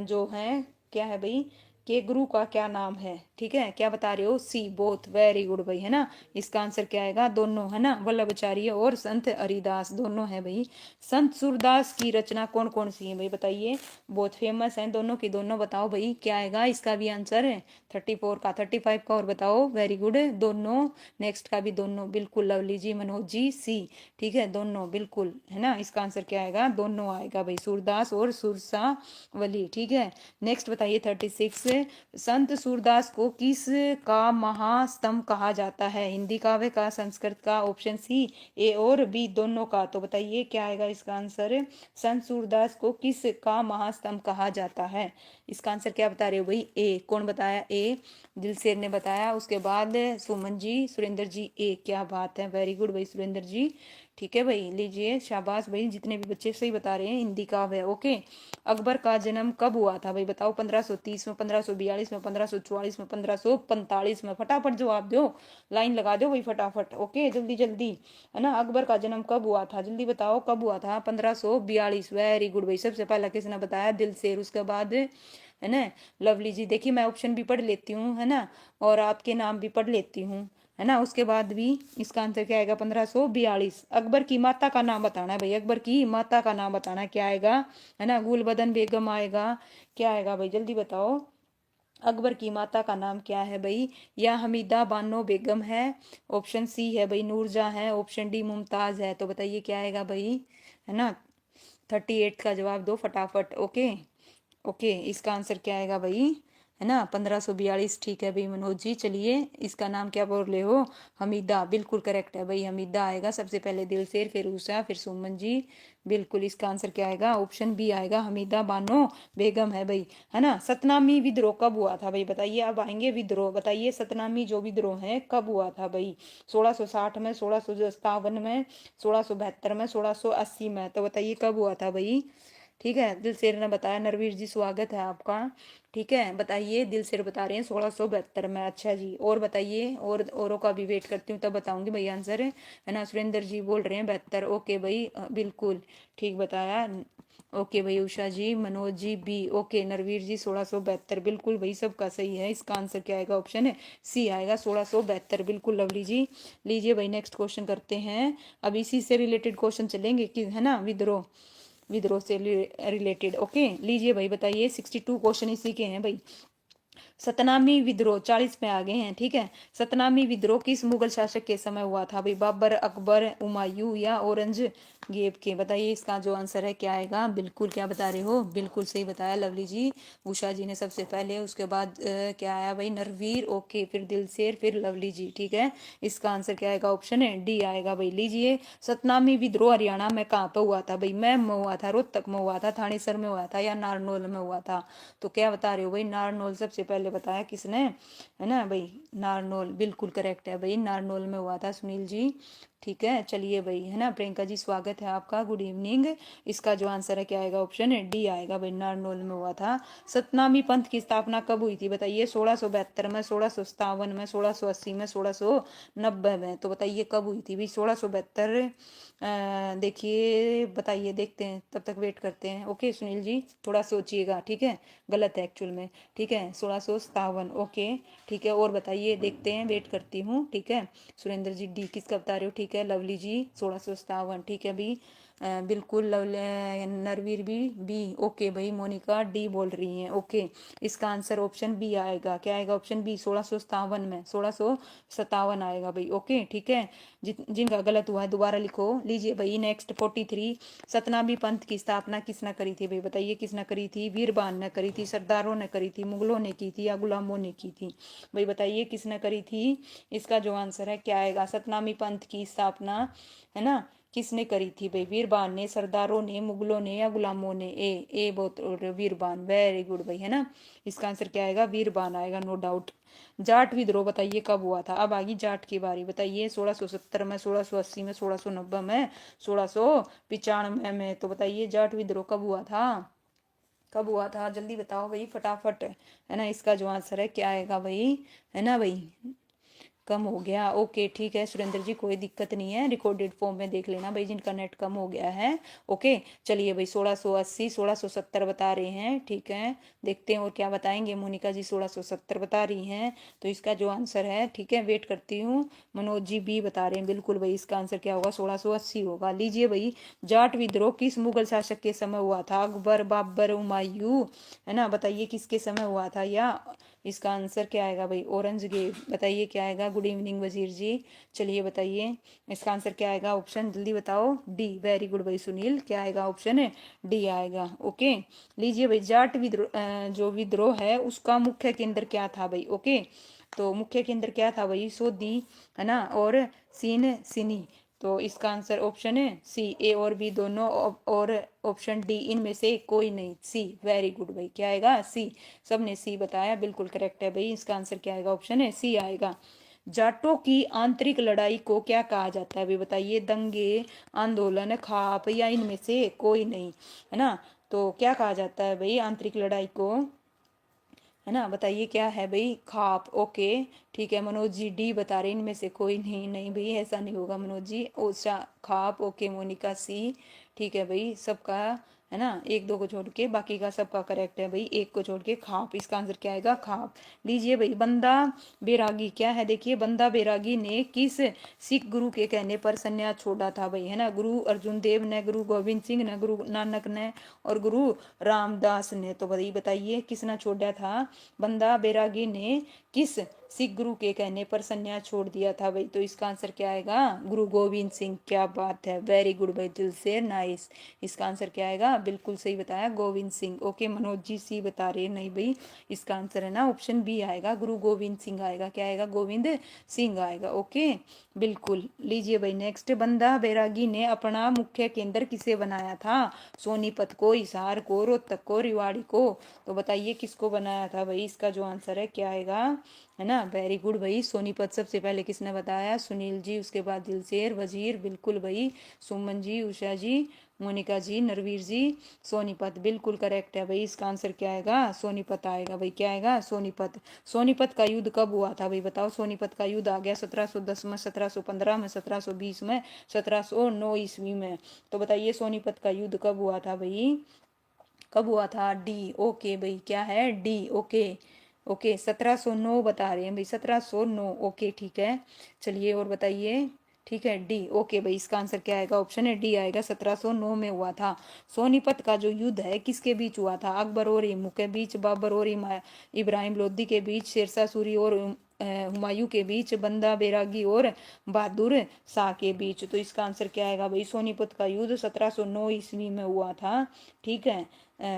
जो है क्या है भाई, के गुरु का क्या नाम है? ठीक है, क्या बता रहे हो? सी, बोथ, वेरी गुड भाई, है ना। इसका आंसर क्या आएगा? दोनों, है ना, वल्लभाचार्य और संत हरिदास दोनों है भाई। संत सूरदास की रचना कौन कौन सी है भाई बताइए? बहुत फेमस है दोनों की दोनों, बताओ भाई क्या आएगा? इसका भी आंसर है 34 का, 35 का, और बताओ। वेरी गुड, दोनों। नेक्स्ट का भी दोनों, बिल्कुल लवली जी, मनोज जी सी। ठीक है, दोनों बिल्कुल, है ना। इसका आंसर क्या आएगा? दोनों आएगा भाई, सूरदास और सुरसा वली। ठीक है, नेक्स्ट बताइए 36। संत सूरदास को किस का महास्तंभ कहा जाता है? हिंदी काव्य का, संस्कृत का? ऑप्शन सी, ए और बी दोनों का? तो बताइए क्या आएगा इसका आंसर? संत सूरदास को किस का महास्तंभ कहा जाता है? इसका आंसर क्या बता रहे हो भाई? ए। कौन बताया? ए, दिलशेर ने बताया, उसके बाद सुमन जी, सुरेंद्र जी ए। क्या बात है, वेरी गुड भाई सुरेंद्र जी। ठीक है भाई, लीजिए शाबाश भाई, जितने भी बच्चे सही बता रहे हैं, हिंदी काव्य है। ओके, अकबर का जन्म कब हुआ था भाई बताओ? 1530 में, 1542 में, 1544 में, 1545 में? फटाफट जवाब दो, लाइन लगा दो भाई फटाफट। ओके जल्दी जल्दी, है ना। अकबर का जन्म कब हुआ था? जल्दी बताओ कब हुआ था? 1542। वेरी गुड भाई, सबसे पहला किसने बताया? दिलशेर, उसके बाद, है ना, लवली जी। देखिए मैं ऑप्शन भी पढ़ लेती हूँ, है ना, और आपके नाम भी पढ़ लेती हूँ, है ना। उसके बाद भी इसका आंसर क्या आएगा? 1542। अकबर की माता का नाम बताना है भाई, अकबर की माता का नाम बताना है, क्या आएगा? है ना, गुलबदन बेगम आएगा। क्या आएगा भाई, जल्दी बताओ। अकबर की माता का नाम क्या है भाई? या हमीदा बानो बेगम है, ऑप्शन सी है भाई नूरजहां है, ऑप्शन डी मुमताज है? तो बताइए क्या आएगा भाई, है ना। 38 का जवाब दो फटाफट। ओके ओके, इसका आंसर क्या आएगा भाई, है ना 1542। ठीक है भाई मनोज जी। चलिए, इसका नाम क्या बोल रहे हो, हमीदा, बिल्कुल करेक्ट है भाई, हमीदा आएगा सबसे पहले। दिलसेर, फिर उषा, फिर सुमन जी। बिल्कुल, इसका आंसर क्या आएगा, ऑप्शन बी आएगा, हमीदा बानो बेगम है भाई, है ना। सतनामी विद्रोह कब हुआ था भाई, बताइए। अब आएंगे विद्रोह, बताइए सतनामी जो विद्रोह है कब हुआ था भाई। 1660 में, 1657 में, 1672 में, 1680 में, तो बताइए कब हुआ था भाई। ठीक है, दिलसेर ने बताया। नरवीर जी स्वागत है आपका। ठीक है, बताइए, दिलसेर बता रहे हैं 1672 में। अच्छा जी, और बताइए, और औरों का भी वेट करती हूँ तब बताऊंगी भाई आंसर, है ना। सुरेंद्र जी बोल रहे हैं 72। ओके भाई, बिल्कुल ठीक बताया। ओके भाई, उषा जी, मनोज जी बी। ओके, नरवीर जी 1672, बिल्कुल भाई सबका सही है। इसका आंसर क्या आएगा, ऑप्शन है सी आएगा, 1672, बिल्कुल लवली जी। लीजिए भाई, नेक्स्ट क्वेश्चन करते हैं। अब इसी से रिलेटेड क्वेश्चन चलेंगे कि, है ना, विद्रोह, विद्रोह से रिलेटेड। ओके, लीजिए भाई, बताइए। 62 क्वेश्चन इसी के हैं भाई। सतनामी विद्रोह 40 में आ गए हैं। ठीक है, सतनामी विद्रोह किस मुगल शासक के समय हुआ था भाई, बाबर, अकबर, हुमायूं या औरंगजेब के, बताइए। इसका जो आंसर है क्या आएगा, बिल्कुल क्या बता रहे हो, बिल्कुल सही बताया लवली जी। उषा जी ने सबसे पहले, उसके बाद क्या आया भाई, नरवीर। ओके, फिर दिलसेर, फिर लवली जी। ठीक है, इसका आंसर क्या आएगा, ऑप्शन है डी आएगा भाई। लीजिए, सतनामी विद्रोह हरियाणा में कहाँ पे हुआ था भाई, मैम में हुआ था, रोहतक में हुआ था, थानेसर में हुआ था, या नारनौल में हुआ था। तो क्या बता रहे हो भाई, नारनौल सबसे पहले बताया किसने, है ना भाई, नारनौल, बिल्कुल करेक्ट है भाई, नारनौल में हुआ था सुनील जी। ठीक है, चलिए भाई, है ना, प्रियंका जी स्वागत है आपका, गुड इवनिंग। इसका जो आंसर है क्या आएगा, ऑप्शन है डी आएगा भाई, नारनौल में हुआ था। सतनामी पंथ की स्थापना कब हुई थी, बताइए। 1672 में, 1657 में, 1680 में, 1690 में, तो बताइए कब हुई थी भाई 1672। देखिए, बताइए, देखते हैं, तब तक वेट करते हैं। ओके सुनील जी, थोड़ा सोचिएगा, ठीक है, गलत है एक्चुअल में। ठीक है, 1657। ओके, ठीक है, और बताइए, देखते हैं, वेट करती हूँ। ठीक है, सुरेंद्र जी डी किसका बता रहे हो, ठीक है, लवली जी 1657। ठीक है अभी, बिल्कुल नरवीर भी बी। ओके भाई, मोनिका डी बोल रही हैं। ओके, इसका आंसर ऑप्शन बी आएगा, क्या आएगा, ऑप्शन बी, 1657 में, 1657 आएगा भाई। ओके, ठीक है, जिनका गलत हुआ है दोबारा लिखो। लीजिए भाई, नेक्स्ट 43। सतनामी पंथ की स्थापना किसने करी थी भाई, बताइए किसने करी थी। वीरबान ने करी थी, सरदारों ने करी थी, मुगलों ने की थी, या गुलामों ने की थी भाई, बताइए किसने करी थी। इसका जो आंसर है क्या आएगा, सतनामी पंथ की स्थापना, है ना, किसने करी थी भाई, वीरबान ने, सरदारों ने, मुगलों ने, या गुलामों ने। ए बहुत, वीरबान, वेरी गुड भाई, है ना। इसका आंसर क्या आएगा, वीरबान आएगा, नो डाउट। जाट विद्रोह बताइए कब हुआ था। अब आ गई जाट की बारी, बताइए। 1670 में, 1680 में, 1690 में, 1695 में, तो बताइए जाट विद्रोह कब हुआ था, कब हुआ था, जल्दी बताओ भाई फटाफट, है ना। इसका जो आंसर है क्या आएगा भाई, है ना भाई, कम हो गया। ओके, ठीक है सुरेंद्र जी, कोई दिक्कत नहीं है, रिकॉर्डेड फॉर्म में देख लेना भाई जिनका नेट कम हो गया है। ओके, चलिए भाई, 1680, 1670 बता रहे हैं। ठीक है, देखते हैं और क्या बताएंगे। मोनिका जी 1670 बता रही हैं, तो इसका जो आंसर है, ठीक है, वेट करती हूँ। मनोज जी बी बता रहे हैं, बिल्कुल भाई, इसका आंसर क्या होगा, 1680 होगा। लीजिए भाई, जाट विद्रोह किस मुगल शासक के समय हुआ था, अकबर, बाबर, हुमायूं, है ना, बताइए किसके समय हुआ था, या इसका आंसर क्या आएगा भाई, औरंगजेब, बताइए क्या आएगा। गुड इवनिंग वजीर जी, चलिए बताइए, इसका आंसर क्या आएगा, ऑप्शन जल्दी बताओ। डी, वेरी गुड भाई सुनील, क्या आएगा, ऑप्शन है डी आएगा। ओके, लीजिए भाई, जाट विद्रोह, जो विद्रोह है उसका मुख्य केंद्र क्या था भाई। ओके, तो मुख्य केंद्र क्या था भाई, सोदी, है ना, और सीन सिनी, तो इसका आंसर ऑप्शन है सी, ए और बी दोनों, और ऑप्शन डी इनमें से कोई नहीं, सी, वेरी गुड भाई, क्या आएगा, सी। सबने सी बताया, बिल्कुल करेक्ट है भाई, इसका आंसर क्या आएगा, ऑप्शन है सी आएगा। जाटों की आंतरिक लड़ाई को क्या कहा जाता है भाई, बताइए। दंगे, आंदोलन, खाप, या इनमें से कोई नहीं, है ना। तो क्या कहा जाता है भाई आंतरिक लड़ाई को, है ना, बताइए क्या है भाई, खाप। ओके, ठीक है, मनोज जी डी बता रहे हैं, इनमें से कोई नहीं, नहीं भाई ऐसा नहीं होगा मनोज जी, ओसा खाप। ओके, मोनिका सी। ठीक है भाई, सबका, है ना, एक दो को छोड़ के बाकी का सबका करेक्ट है भाई, एक को छोड़ के खाप, इसका आंसर क्या आएगा, खाप। लीजिए भाई, बंदा बैरागी क्या है, देखिए, बंदा बैरागी ने किस सिख गुरु के कहने पर संन्यास छोड़ा था भाई, है ना। गुरु अर्जुन देव ने, गुरु गोविंद सिंह ने, गुरु नानक ने, और गुरु रामदास ने, तो भाई बताइए किसने छोड़ा था, बंदा बैरागी ने किस सिख गुरु के कहने पर संन्यास छोड़ दिया था भाई? तो इसका आंसर क्या आएगा? गुरु गोविंद सिंह। क्या बात है, वेरी गुड भाई, दिल से नाइस। इसका आंसर क्या आएगा? बिल्कुल सही बताया, गोविंद सिंह। ओके, मनोज जी सी बता रहे हैं नहीं भाई, इसका आंसर है ना ऑप्शन बी आएगा, गुरु गोविंद सिंह आएगा। क्या आएगा? गोविंद सिंह आएगा। ओके, बिल्कुल। लीजिए भाई नेक्स्ट, बंदा बैरागी ने अपना मुख्य केंद्र किसे बनाया था? सोनीपत को, हिसार को, रोहतक को, रेवाड़ी को? तो बताइए किसको बनाया था भाई? इसका जो आंसर है क्या आएगा, है ना? वेरी गुड भाई, सोनीपत सबसे पहले किसने बताया? सुनील जी, उसके बाद दिलशेर, वजीर, बिल्कुल भाई, सुमन जी, उषा जी, मोनिका जी, नरवीर जी, सोनीपत बिल्कुल करेक्ट है भाई। इसका आंसर क्या आएगा? सोनीपत आएगा भाई। क्या आएगा? सोनीपत। सोनीपत का युद्ध कब हुआ था भाई? बताओ। सोनीपत का युद्ध आ गया 1710 में, 1715 में, 1720 में, 1709 ईस्वी में। तो बताइए सोनीपत का युद्ध कब हुआ था भाई? कब हुआ था? डी। ओके भाई, क्या है? डी। ओके ओके, 1709 बता रहे हैं भाई, 1709। ओके ठीक है, चलिए और बताइए। ठीक है, डी। ओके भाई, इसका आंसर क्या आएगा? ऑप्शन है डी आएगा, 1709 में हुआ था। सोनीपत का जो युद्ध है किसके बीच हुआ था? अकबर और हिमू के बीच, बाबर और इब्राहिम लोदी के बीच, शेरशाह सूरी और हुमायूं के बीच, बंदा बैरागी और बहादुर शाह के बीच। तो इसका आंसर क्या आएगा भाई? सोनीपत का युद्ध 1709 ईस्वी में हुआ था। ठीक है,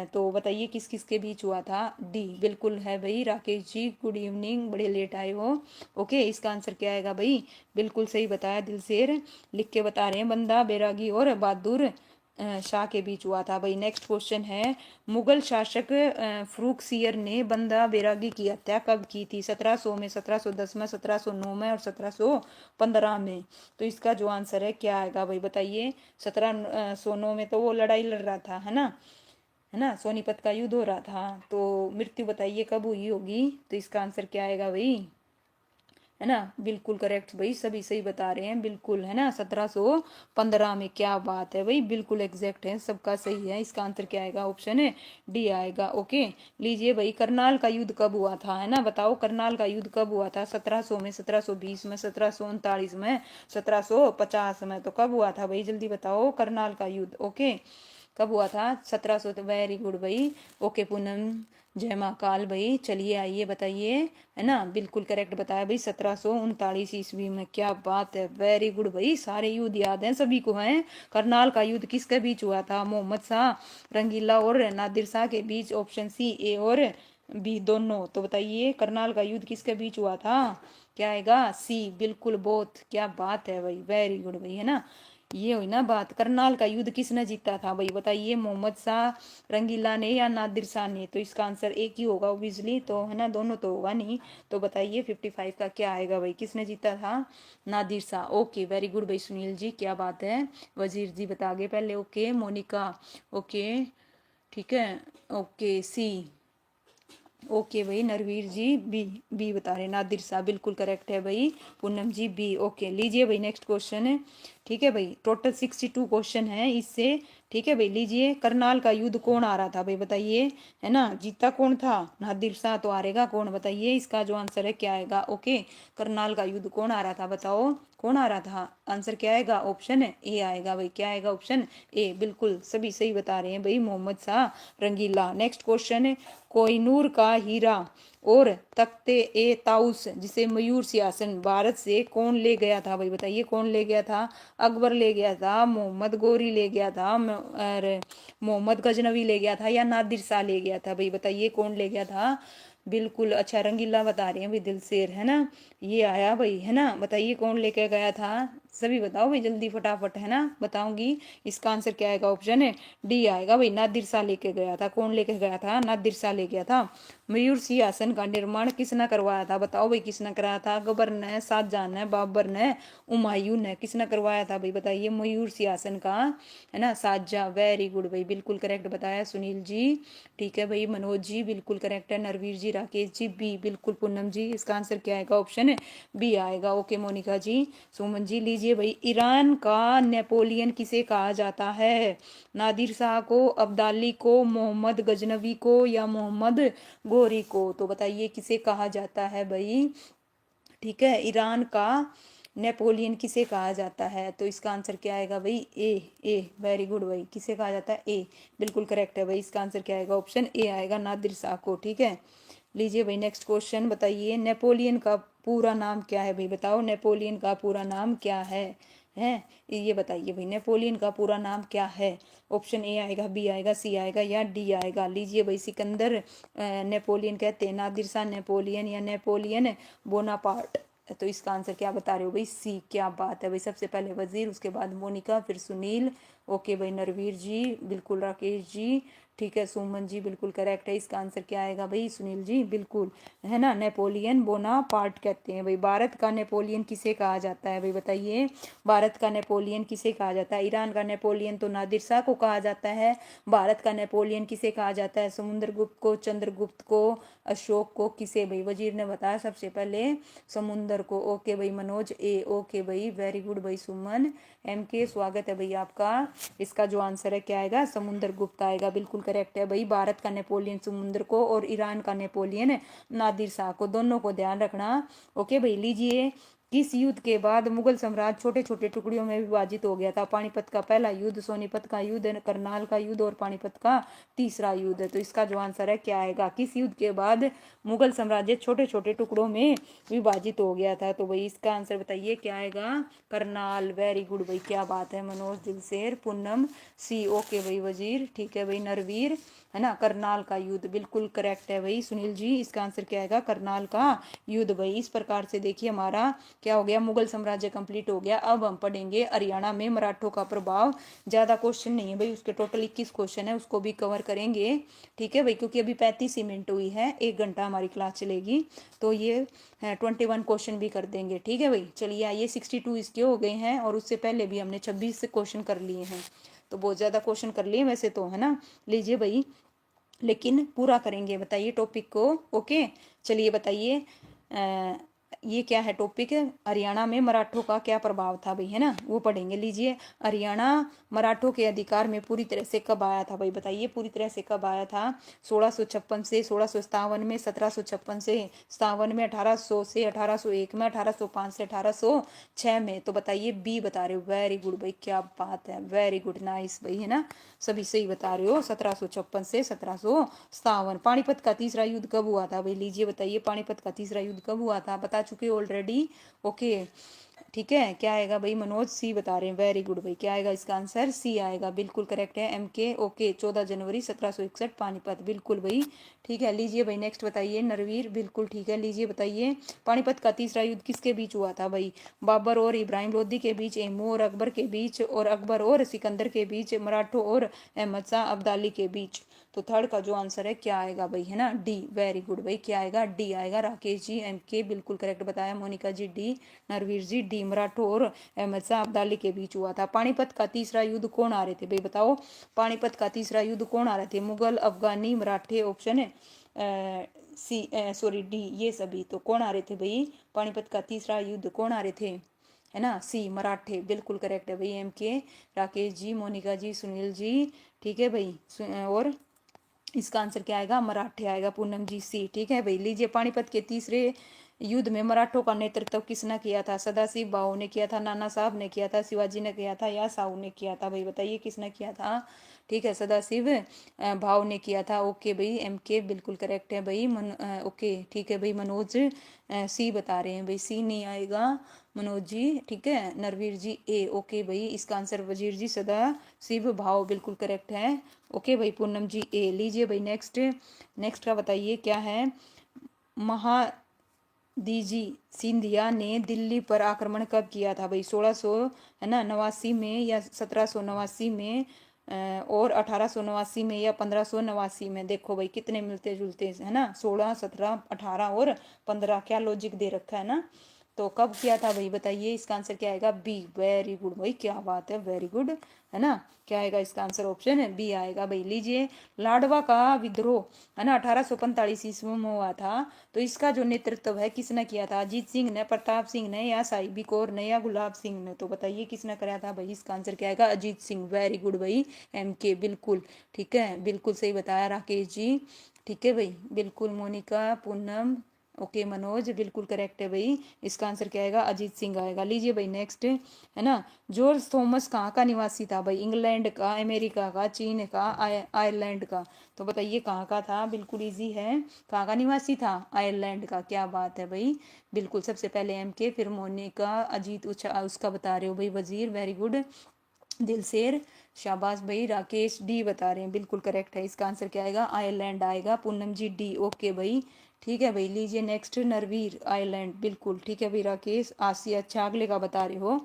तो बताइए किस किस के बीच हुआ था? डी बिल्कुल है भाई। राकेश जी गुड इवनिंग, बड़े लेट आए हो। ओके, इसका आंसर क्या आएगा भाई? बिल्कुल सही बताया, दिलशेर लिख के बता रहे हैं, बंदा बैरागी और बहादुर शाह के बीच हुआ था भाई। नेक्स्ट क्वेश्चन है, मुगल शासक फर्रुखसियर ने बंदा बैरागी की हत्या कब की थी? 1700 में, 1710 में, 1709 में और 1715 में? तो इसका जो आंसर है क्या आएगा भाई? बताइए। 1709 में तो वो लड़ाई लड़ रहा था, है ना, सोनीपत का युद्ध हो रहा था। तो मृत्यु बताइए कब हुई होगी? तो इसका आंसर क्या आएगा भाई? है ना, बिल्कुल करेक्ट भाई, सभी सही बता रहे हैं, बिल्कुल, है ना, 1715 में। क्या बात है भाई, बिल्कुल एग्जैक्ट है, सबका सही है। इसका आंसर क्या आएगा? ऑप्शन है डी आएगा। ओके, लीजिए भाई, करनाल का युद्ध कब हुआ था? है ना, बताओ करनाल का युद्ध कब हुआ था? 1700 में, 1720 में, 1739 में, 1750 में? तो कब हुआ था भाई? जल्दी बताओ, करनाल का युद्ध। ओके, कब हुआ था? 1700। तो वेरी गुड भाई। ओके पूनम, जय महाकाल भाई। चलिए आइए बताइए, है ना, बिल्कुल करेक्ट बताया भाई, 1739 ईस्वी में। क्या बात है, वेरी गुड भाई, सारे युद्ध याद हैं सभी को, हैं। करनाल का युद्ध किसके बीच हुआ था? मोहम्मद शाह रंगीला और नादिर शाह के बीच। ऑप्शन सी, ए और बी दोनों। तो बताइए करनाल का युद्ध किसके बीच हुआ था? क्या आएगा? सी बिल्कुल, बोथ। क्या बात है भाई, वेरी गुड भाई, है ना। ये हुई ना बात। करनाल का युद्ध किसने जीता था भाई? बताइए, मोहम्मद शाह रंगीला ने या नादिर शाह ने? तो इसका आंसर एक ही होगा ओबियसली, तो है ना, दोनों तो होगा नहीं। तो बताइए 55 का क्या आएगा भाई? किसने जीता था? Nadir Shah. Okay, very good भाई सुनील जी, क्या बात है। वजीर जी बता गए पहले। ओके, मोनिका। ओके, ठीक है। ओके, सी। ओके भाई, नरवीर जी बी। बी बता रहे, नादिर शाह बिल्कुल करेक्ट है भाई। पूनम जी बी। ओके, लीजिए भाई नेक्स्ट क्वेश्चन है। ठीक है भाई, टोटल 62 क्वेश्चन है इससे। ठीक है भाई, लीजिए, करनाल का युद्ध कौन आ रहा था भाई? बताइए, है ना, जीता कौन था? नादिर शाह। तो हारेगा कौन? बताइए, इसका जो आंसर है क्या आएगा? ओके, करनाल का युद्ध कौन आ रहा था? बताओ कौन आ रहा था? आंसर क्या आएगा? ऑप्शन ए आएगा भाई। क्या आएगा? ऑप्शन ए, बिल्कुल सभी सही बता रहे हैं भाई, मोहम्मद शाह रंगीला। नेक्स्ट क्वेश्चन है, कोहिनूर का हीरा और तख्ते ए ताउस जिसे मयूर सिंहासन भारत से कौन ले गया था भाई? बताइए कौन ले गया था? अकबर ले गया था, मोहम्मद गोरी ले गया था, और मोहम्मद गजनवी ले गया था, या नादिर शाह ले गया था भाई? बताइए कौन ले गया था? बिल्कुल, अच्छा रंगीला बता रहे हैं भाई, दिलशेर, है ना, ये आया भाई, है ना। बताइए कौन लेके गया था? सभी बताओ भाई जल्दी फटाफट, है ना, बताऊंगी। इसका आंसर क्या आएगा? ऑप्शन है डी आएगा भाई, नादिर शाह लेके गया था। कौन लेके गया था? नादिर शाह ले गया था। मयूर सिंहासन का निर्माण किसने करवाया था? बताओ भाई किसने कराया था? अकबर ने, शाहजहां ने, बाबर ने, हुमायूं ने? किसने करवाया था भाई? बताइए, मयूर सिंहासन का, है ना, शाहजहां। वेरी गुड भाई, बिल्कुल करेक्ट बताया सुनील जी। ठीक है भाई, मनोज जी बिल्कुल करेक्ट है, नरवीर जी, राकेश जी बी बिल्कुल, पूनम जी इसका आंसर क्या आएगा? ऑप्शन है बी आएगा। ओके मोनिका जी, सुमन जी। लीजिए भाई, ईरान का नेपोलियन किसे कहा जाता है? नादिर शाह को, अब्दाली को, मोहम्मद गजनवी को, या मोहम्मद गोरी को? तो बताइए किसे कहा जाता है भाई? ठीक है, ईरान का नेपोलियन किसे कहा जाता है? तो इसका आंसर क्या आएगा भाई? ए वेरी गुड भाई, किसे कहा जाता है? ए बिल्कुल करेक्ट है भाई। इसका आंसर क्या आएगा? ऑप्शन ए आएगा, नादिर शाह को। ठीक है, लीजिए भाई नेक्स्ट क्वेश्चन बताइए, नेपोलियन का पूरा नाम क्या है भाई, बताओ नेपोलियन का पूरा नाम क्या है ये बताइए भाई, नेपोलियन का पूरा नाम क्या है। ऑप्शन ए आएगा, बी आएगा, सी आएगा या डी आएगा। लीजिए भाई, सिकंदर नेपोलियन कहते हैं, नादिर शाह नेपोलियन या नेपोलियन बोनापार्ट। तो इसका आंसर क्या बता रहे हो भाई, सी। क्या बात है भाई, सबसे पहले वजीर, उसके बाद मोनिका, फिर सुनील। ओके भाई, नरवीर जी बिल्कुल, राकेश जी ठीक है, सुमन जी बिल्कुल करेक्ट है। इसका आंसर क्या आएगा भाई, सुनील जी बिल्कुल, है ना। नेपोलियन बोनापार्ट कहते हैं भाई। भारत का नेपोलियन किसे कहा जाता है भाई, बताइए। भारत का नेपोलियन किसे कहा जाता है। ईरान का नेपोलियन तो नादिर शाह को कहा जाता है। भारत का नेपोलियन किसे कहा जाता है, समुद्रगुप्त को, चंद्रगुप्त को, अशोक को, किसे भाई। वजीर ने बताया सबसे पहले समुंदर को। ओके भाई मनोज ए, ओके भाई वेरी गुड भाई सुमन एम के, स्वागत है भाई आपका। इसका जो आंसर है क्या आएगा, समुंदर गुप्त आएगा, बिल्कुल करेक्ट है भाई। भारत का नेपोलियन समुंदर को और ईरान का नेपोलियन नादिर शाह को, दोनों को ध्यान रखना। ओके भाई, लीजिए। किस युद्ध के बाद मुगल साम्राज्य छोटे छोटे टुकड़ियों में विभाजित हो गया था। पानीपत का पहला युद्ध, सोनीपत का युद्ध, करनाल का युद्ध और पानीपत का तीसरा युद्ध। तो इसका जो आंसर है क्या आएगा, किस युद्ध के बाद मुगल साम्राज्य छोटे छोटे टुकड़ों में विभाजित हो गया था। तो भाई इसका आंसर बताइए क्या आएगा, करनाल। वेरी गुड भाई, क्या बात है मनोज, दिलसेर, पूनम सी। ओके भाई वजीर, ठीक है भाई नरवीर, है ना। करनाल का युद्ध बिल्कुल करेक्ट है भाई सुनील जी। इसका आंसर क्या आएगा, करनाल का युद्ध भाई। इस प्रकार से देखिए हमारा क्या हो गया, मुगल साम्राज्य कंप्लीट हो गया। अब हम पढ़ेंगे हरियाणा में मराठों का प्रभाव। ज्यादा क्वेश्चन नहीं है भाई, उसके टोटल 21 क्वेश्चन है, उसको भी कवर करेंगे। ठीक है भाई, क्योंकि अभी 35 ही मिनट हुई है, 1 घंटा हमारी क्लास चलेगी, तो ये 21 क्वेश्चन भी कर देंगे। ठीक है भाई, चलिए आइए। 62 इसके हो गए हैं और उससे पहले भी हमने 26 क्वेश्चन कर लिए हैं, तो बहुत ज़्यादा क्वेश्चन कर लिए वैसे तो, है ना। लीजिए भाई, लेकिन पूरा करेंगे, बताइए टॉपिक को। ओके, चलिए बताइए, ये क्या है टॉपिक, हरियाणा में मराठों का क्या प्रभाव था भाई, है ना, वो पढ़ेंगे। लीजिए, हरियाणा मराठों के अधिकार में पूरी तरह से कब आया था भाई, बताइए पूरी तरह से कब आया था। 1656 से, 1657 में, 1756 से 57 में, 1800 से 1801 में, 1805 से 1806 में। तो बताइए बी बता रहे हो, वेरी गुड भाई, क्या बात है, वेरी गुड नाइस भाई, है ना, सभी सही बता रहे हो। 1756 से 1757। पानीपत का तीसरा युद्ध कब हुआ था भाई, लीजिए बताइए, पानीपत का तीसरा युद्ध कब हुआ था, बता चुके ऑलरेडी। ओके, ठीक है, क्या आएगा भाई मनोज, सी बता रहे हैं, वेरी गुड भाई। क्या आएगा इसका आंसर, सी आएगा, बिल्कुल करेक्ट है एम के। ओके, 14 जनवरी 1761 पानीपत, बिल्कुल भाई, ठीक है। लीजिए भाई नेक्स्ट बताइए, नरवीर बिल्कुल ठीक है। लीजिए बताइए, पानीपत का तीसरा युद्ध किसके बीच हुआ था भाई, बाबर और इब्राहिम लोदी के बीच, एमू और अकबर के बीच, और अकबर और सिकंदर के बीच, मराठों और अहमद शाह अब्दाली के बीच। तो थर्ड का जो आंसर है क्या आएगा भाई, है ना, डी। वेरी गुड भाई, क्या आएगा, डी आएगा। राकेश जी एम के बिल्कुल करेक्ट बताया, मोनिका जी डी, नरवीर जी डी, मराठों और अहमद शाह अब्दाली के बीच हुआ था। पानीपत का तीसरा युद्ध कौन आ रहे थे भाई, बताओ। पानीपत का तीसरा युद्ध कौन आ रहे थे, मुगल, अफगानी, मराठे। ऑप्शन है सी, सॉरी डी, ये सभी। तो कौन आ रहे थे भाई, पानीपत का तीसरा युद्ध कौन आ रहे थे, है ना, सी, मराठे, बिल्कुल करेक्ट है भाई एम के, राकेश जी, मोनिका जी, सुनील जी, ठीक है भाई। और इसका आंसर क्या आएगा, मराठे आएगा, पूनम जी सी, ठीक है भाई। लीजिए, पानीपत के तीसरे युद्ध में मराठों का नेतृत्व किसने किया था, सदाशिव भाऊ ने किया था, नाना साहब ने किया था, शिवाजी ने किया था, या साहू ने किया था भाई, बताइए किसने किया था। ठीक है, सदाशिव भाव ने किया था। ओके भाई एम के बिल्कुल करेक्ट है भाई। ओके ठीक है भाई, मनोज सी बता रहे हैं भाई, सी नहीं आएगा मनोज जी, ठीक है। नरवीर जी ए, ओके भाई, इसका आंसर वजीर जी सदा शिव भाव, बिल्कुल करेक्ट है। ओके भाई, पूनम जी ए। लीजिए भाई नेक्स्ट, नेक्स्ट का बताइए क्या है, महादजी सिंधिया ने दिल्ली पर आक्रमण कब किया था भाई, 1600 है ना 89 में, या 1789 में, और 1889 में, या 1589 में। देखो भाई कितने मिलते जुलते है ना, 16, 17, 18 और 15, क्या लॉजिक दे रखा है ना। तो कब किया था भाई, बताइए इसका आंसर क्या आएगा, बी। वेरी गुड भाई, क्या बात है, वेरी गुड, है ना। क्या आएगा इसका आंसर, ऑप्शन है बी आएगा भाई। लीजिए, लाडवा का विद्रोह, है ना, 1845 ईस्वी में हुआ था। तो इसका जो नेतृत्व है किसने किया था, अजीत सिंह ने, प्रताप सिंह ने, या साहिबी कौर ने, या गुलाब सिंह ने। तो बताइए किसने कराया था भाई, इसका आंसर क्या आएगा, अजीत सिंह। वेरी गुड भाई एम के, बिल्कुल ठीक है, बिल्कुल सही बताया राकेश जी, ठीक है भाई, बिल्कुल। मोनिका, पूनम, ओके मनोज बिल्कुल करेक्ट है भाई। इसका आंसर क्या आएगा? अजीत सिंह आएगा। लीजिए भाई नेक्स्ट, है ना। जॉर्ज थॉमस कहाँ का निवासी था भाई? इंग्लैंड का, अमेरिका का, चीन का, आयरलैंड का? तो बताइए कहाँ का था? बिल्कुल इजी है। कहाँ का निवासी था? आयरलैंड का। क्या बात है भाई, बिल्कुल। सबसे पहले एम के, फिर मोनिका, अजीत उसका बता रहे हो भाई, वजीर, वेरी गुड। दिलसेर, शाबाश भाई। राकेश डी बता रहे हैं, बिल्कुल करेक्ट है। इसका आंसर क्या आएगा? आयरलैंड आएगा। पूनम जी डी, ओके भाई, ठीक है भाई। लीजिए नेक्स्ट, नरवीर, आयरलैंड, बिल्कुल ठीक है भाई। राकेश, आसिया, अच्छा अगले का बता रहे हो।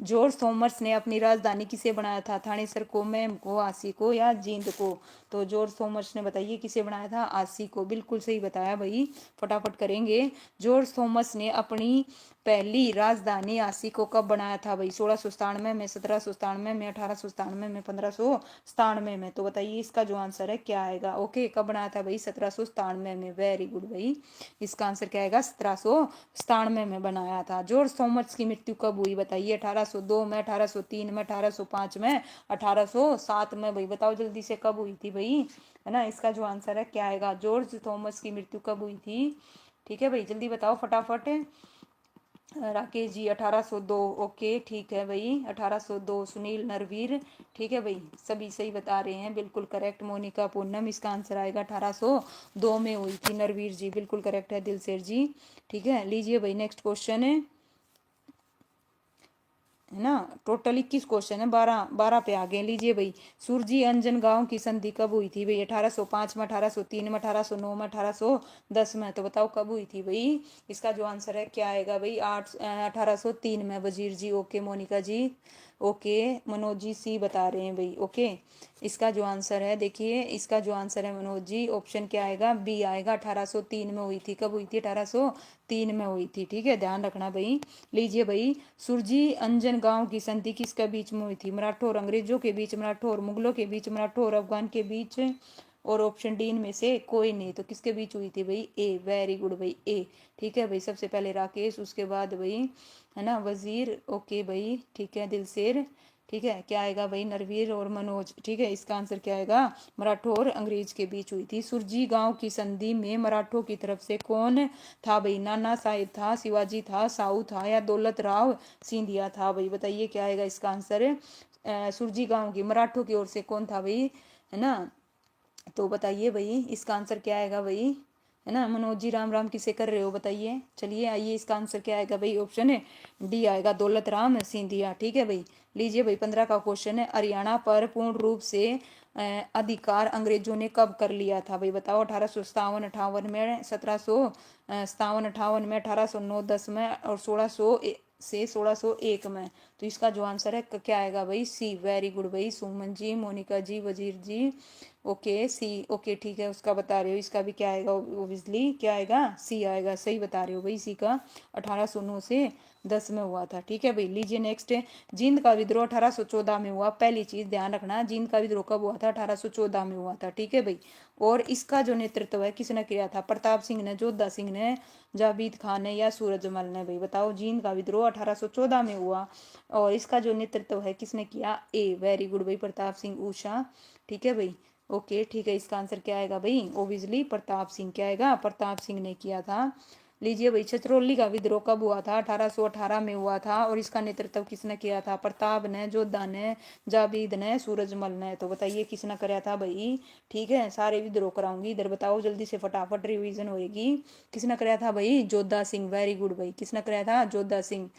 जॉर्ज थॉमस ने अपनी राजधानी किसे बनाया था? थानेसर को, मैम को, आसी को, या जींद को? तो जॉर्ज थॉमस ने बताइए किसे बनाया था? आसी को, बिल्कुल सही बताया भाई। फटाफट करेंगे। जॉर्ज थॉमस ने अपनी पहली राजधानी आसी को कब बनाया था भाई? 1697 में, 1797 में, 1897 में, 1597 में? तो बताइए इसका जो आंसर है क्या आएगा? ओके, कब बनाया था भाई? 1797 में। वेरी गुड भाई। इसका आंसर क्या आएगा? 1797 में बनाया था। जॉर्ज थॉमस की मृत्यु कब हुई बताइए? 1802 में, 1803 में, 1805 में, 1807 में? भाई बताओ जल्दी से, कब हुई थी भाई, है ना। इसका जो आंसर है क्या आएगा? जॉर्ज थॉमस की मृत्यु कब हुई थी? ठीक है भाई, जल्दी बताओ फटाफट। राकेश जी 1802, ओके ठीक है भाई, 1802। सुनील, नरवीर, ठीक है भाई, सभी सही बता रहे हैं, बिल्कुल करेक्ट। मोनिका, पूनम, इसका आंसर आएगा 1802 में हुई थी। नरवीर जी बिल्कुल करेक्ट है। दिलसेर जी, ठीक है। लीजिए भाई नेक्स्ट क्वेश्चन है ना। टोटल 21 क्वेश्चन है, 12 पे आ गए। लीजिए भाई, सुरजी अंजन गांव की संधि कब हुई थी भाई? 1805 में, 1803 में, 1809 में, 1810 में? तो बताओ कब हुई थी भाई? इसका जो आंसर है क्या आएगा भाई? 1803 में। वजीर जी, ओके। मोनिका जी, ओके। मनोज जी सी बता रहे हैं भाई, ओके। इसका जो आंसर है, देखिए इसका जो आंसर है मनोज जी, ऑप्शन क्या आएगा? बी आएगा। 1803 में हुई थी। कब हुई थी? 1803 में हुई थी, ठीक है, ध्यान रखना भाई। लीजिए भाई, सुरजी अंजन गांव की संधि किसके बीच में हुई थी? मराठों और अंग्रेजों के बीच, मराठों और मुगलों के बीच, मराठों और अफगान के बीच, और ऑप्शन डी में से कोई नहीं। तो किसके बीच हुई थी भाई? ए, वेरी गुड भाई, ए, ठीक है भाई। सबसे पहले राकेश, उसके बाद भाई, है ना, वजीर, ओके भाई, ठीक है। दिलसेर, ठीक है। क्या आएगा भाई? नरवीर और मनोज, ठीक है। इसका आंसर क्या आएगा? मराठों और अंग्रेज के बीच हुई थी। सुरजी गांव की संधि में मराठों की तरफ से कौन था भाई? नाना साहेब था, शिवाजी था, साहू था, या दौलत राव सिंधिया था भाई? बताइए क्या आएगा इसका आंसर? सुरजी गांव की मराठों की ओर से कौन था भाई, है ना। तो बताइए भाई इसका आंसर क्या आएगा भाई, है ना। मनोज जी राम राम किसे कर रहे हो बताइए? चलिए आइए, इसका आंसर क्या आएगा भाई? ऑप्शन है डी आएगा, दौलत राम सिंधिया, ठीक है भाई। लीजिए भाई 15 का क्वेश्चन है, हरियाणा पर पूर्ण रूप से अधिकार अंग्रेजों ने कब कर लिया था भाई? बताओ, 1857 58 में, 1757 58 में, 1809 10 में, और 1600 से 1601 में? तो इसका जो आंसर है क्या आएगा भाई? सी, वेरी गुड भाई। सुमन जी, मोनिका जी, वजीर जी, ओके सी, ओके ठीक है। उसका बता रहे हो, इसका भी क्या आएगा? ओबियसली क्या आएगा? सी आएगा, सही बता रहे हो भाई। सी का 1809 से 10 में हुआ था, ठीक है भाई। लीजिए नेक्स्ट, जींद का विद्रोह 1814 में हुआ। पहली चीज ध्यान रखना, जींद का विद्रोह कब हुआ था? 1814 में हुआ था, ठीक है भाई। और इसका जो नेतृत्व है किसने किया था? प्रताप सिंह ने, जोधा सिंह ने, जाबिद खान ने, या सूरजमल ने? भाई बताओ, जींद का विद्रोह 1814 में हुआ, और इसका जो नेतृत्व है किसने किया? ए, वेरी गुड भाई, प्रताप सिंह उषा, ठीक है भाई, ओके ठीक है। इसका आंसर क्या आएगा भाई? ओबियसली प्रताप सिंह, क्या आएगा? प्रताप सिंह ने किया था। लीजिए भाई, छछरौली का विद्रोह कब हुआ था? 1818 में हुआ था, और इसका नेतृत्व किसने किया था? प्रताप ने, जोधा ने, जाबिद ने, सूरजमल ने? तो बताइए किसने कराया था भाई? ठीक है, सारे विद्रोह कराऊंगी इधर, बताओ जल्दी से, फटाफट रिवीजन होएगी। किसने कराया था भाई? जोधा सिंह, वेरी गुड भाई। किसने कराया था? जोधा सिंह,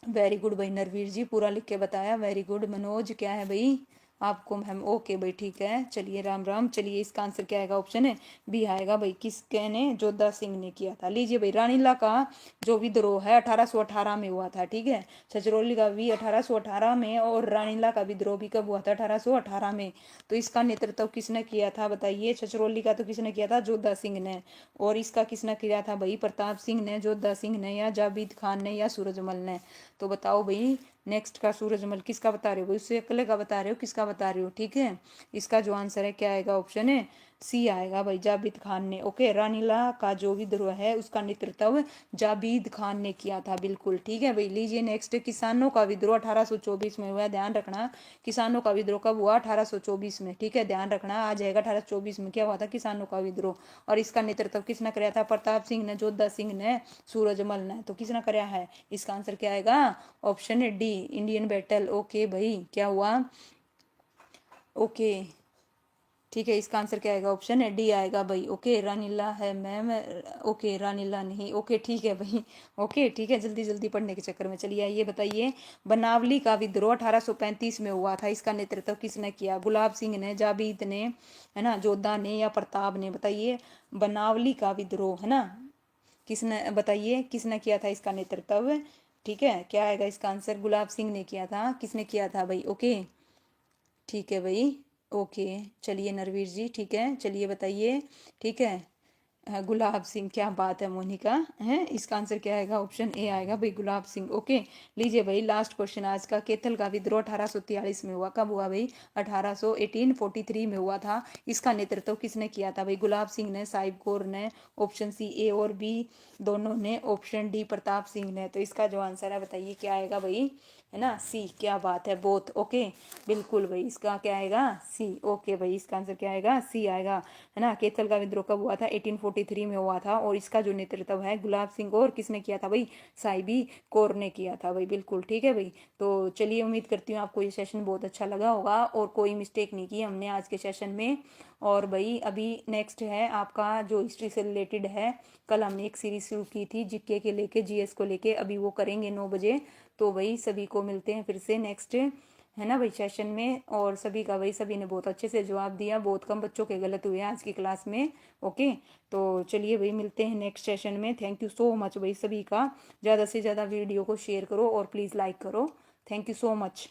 वेरी गुड भाई। नरवीर जी पूरा लिख के बताया, वेरी गुड। मनोज क्या है भाई आपको? हम ओके भाई, ठीक है। चलिए राम राम। चलिए इसका आंसर क्या आएगा? ऑप्शन है बी आएगा भाई, किसके ने? जोधा सिंह ने किया था। लीजिए भाई, रानीला का जो विद्रोह है 1818 में हुआ था, ठीक है। छछरौली का भी 1818 में, और रानीला का विद्रोह भी कब हुआ था? 1818 में। तो इसका नेतृत्व किसने किया था बताइए? छछरौली का तो किसने किया था? जोधा सिंह ने। और इसका किसने किया था भाई? प्रताप सिंह ने, जोधा सिंह ने, या जाबिद खान ने, या सूरजमल ने? तो बताओ भाई नेक्स्ट का सूरजमल किसका बता रहे हो? उससे अकेले का बता रहे हो, किसका बता रहे हो? ठीक है, इसका जो आंसर है क्या आएगा? ऑप्शन है सी आएगा भाई, जाबिद खान ने। ओके, रानीला का जो विद्रोह है उसका नेतृत्व जाबिद खान ने किया था, बिल्कुल ठीक है भाई। लीजिए नेक्स्ट, किसानों का विद्रोह 1824 में हुआ, ध्यान रखना। किसानों का विद्रोह कब हुआ? 1824 में, ठीक है, ध्यान रखना। आ जाएगा 1824 में क्या हुआ था, किसानों का विद्रोह। और इसका नेतृत्व किसने कराया था? प्रताप सिंह ने, जोधा सिंह ने, सूरजमल ने। तो किसने कराया है? इसका आंसर क्या आएगा? Option D, Indian battle. Okay भाई, क्या हुआ? ओके ठीक है, इसका आंसर क्या आएगा? ऑप्शन है डी आएगा भाई। ओके, रानीला है मैम। ओके, रानीला नहीं। ओके ठीक है भाई। ओके ठीक है, जल्दी जल्दी पढ़ने के चक्कर में। चलिए ये बताइए, बनावली का विद्रोह 1835 में हुआ था, इसका नेतृत्व किसने किया? गुलाब सिंह ने, जाबिद ने, है ना, जोधा ने या प्रताप ने? बताइए, बनावली का विद्रोह, है ना, किसने, बताइए किसने किया था इसका नेतृत्व? ठीक है, क्या आएगा इसका आंसर? गुलाब सिंह ने किया था। किसने किया था भाई? ओके ठीक है भाई। ओके चलिए नरवीर जी, ठीक है, चलिए बताइए। ठीक है, गुलाब सिंह, क्या बात है मोनिका, है इसका आंसर क्या आएगा? ऑप्शन ए आएगा भाई, गुलाब सिंह। ओके लीजिए भाई, लास्ट क्वेश्चन आज का। कैथल का विद्रोह 1843 में हुआ, कब हुआ भाई? 1843 में हुआ था। इसका नेतृत्व किसने किया था भाई? गुलाब सिंह ने, साहिब कौर ने? ऑप्शन सी ए और बी दोनों ने? ऑप्शन डी प्रताप सिंह ने? तो इसका जो आंसर है बताइए क्या आएगा भाई, है ना, सी। क्या बात है, बोथ। ओके बिल्कुल भाई, इसका क्या आएगा? सी। ओके भाई, इसका आंसर क्या आएगा? सी आएगा, है ना। कैथल का विद्रोह कब हुआ था? 1843 में हुआ था, और इसका जो नेतृत्व है गुलाब सिंह और किसने किया था भाई? साहिबी कौर ने किया था भाई, बिल्कुल ठीक है भाई। तो चलिए, उम्मीद करती हूँ आपको ये सेशन बहुत अच्छा लगा होगा और कोई मिस्टेक नहीं की हमने आज के सेशन में। और भाई अभी नेक्स्ट है आपका जो हिस्ट्री से रिलेटेड है, कल हमने एक सीरीज शुरू की थी जीके के लेके, जीएस को लेके, अभी वो करेंगे 9 बजे। तो भाई सभी को मिलते हैं फिर से नेक्स्ट, है ना भाई, सेशन में। और सभी का भाई, सभी ने बहुत अच्छे से जवाब दिया, बहुत कम बच्चों के गलत हुए आज की क्लास में। ओके तो चलिए भाई, मिलते हैं नेक्स्ट सेशन में। थैंक यू सो मच भाई सभी का। ज़्यादा से ज़्यादा वीडियो को शेयर करो और प्लीज़ लाइक करो। Thank you so much.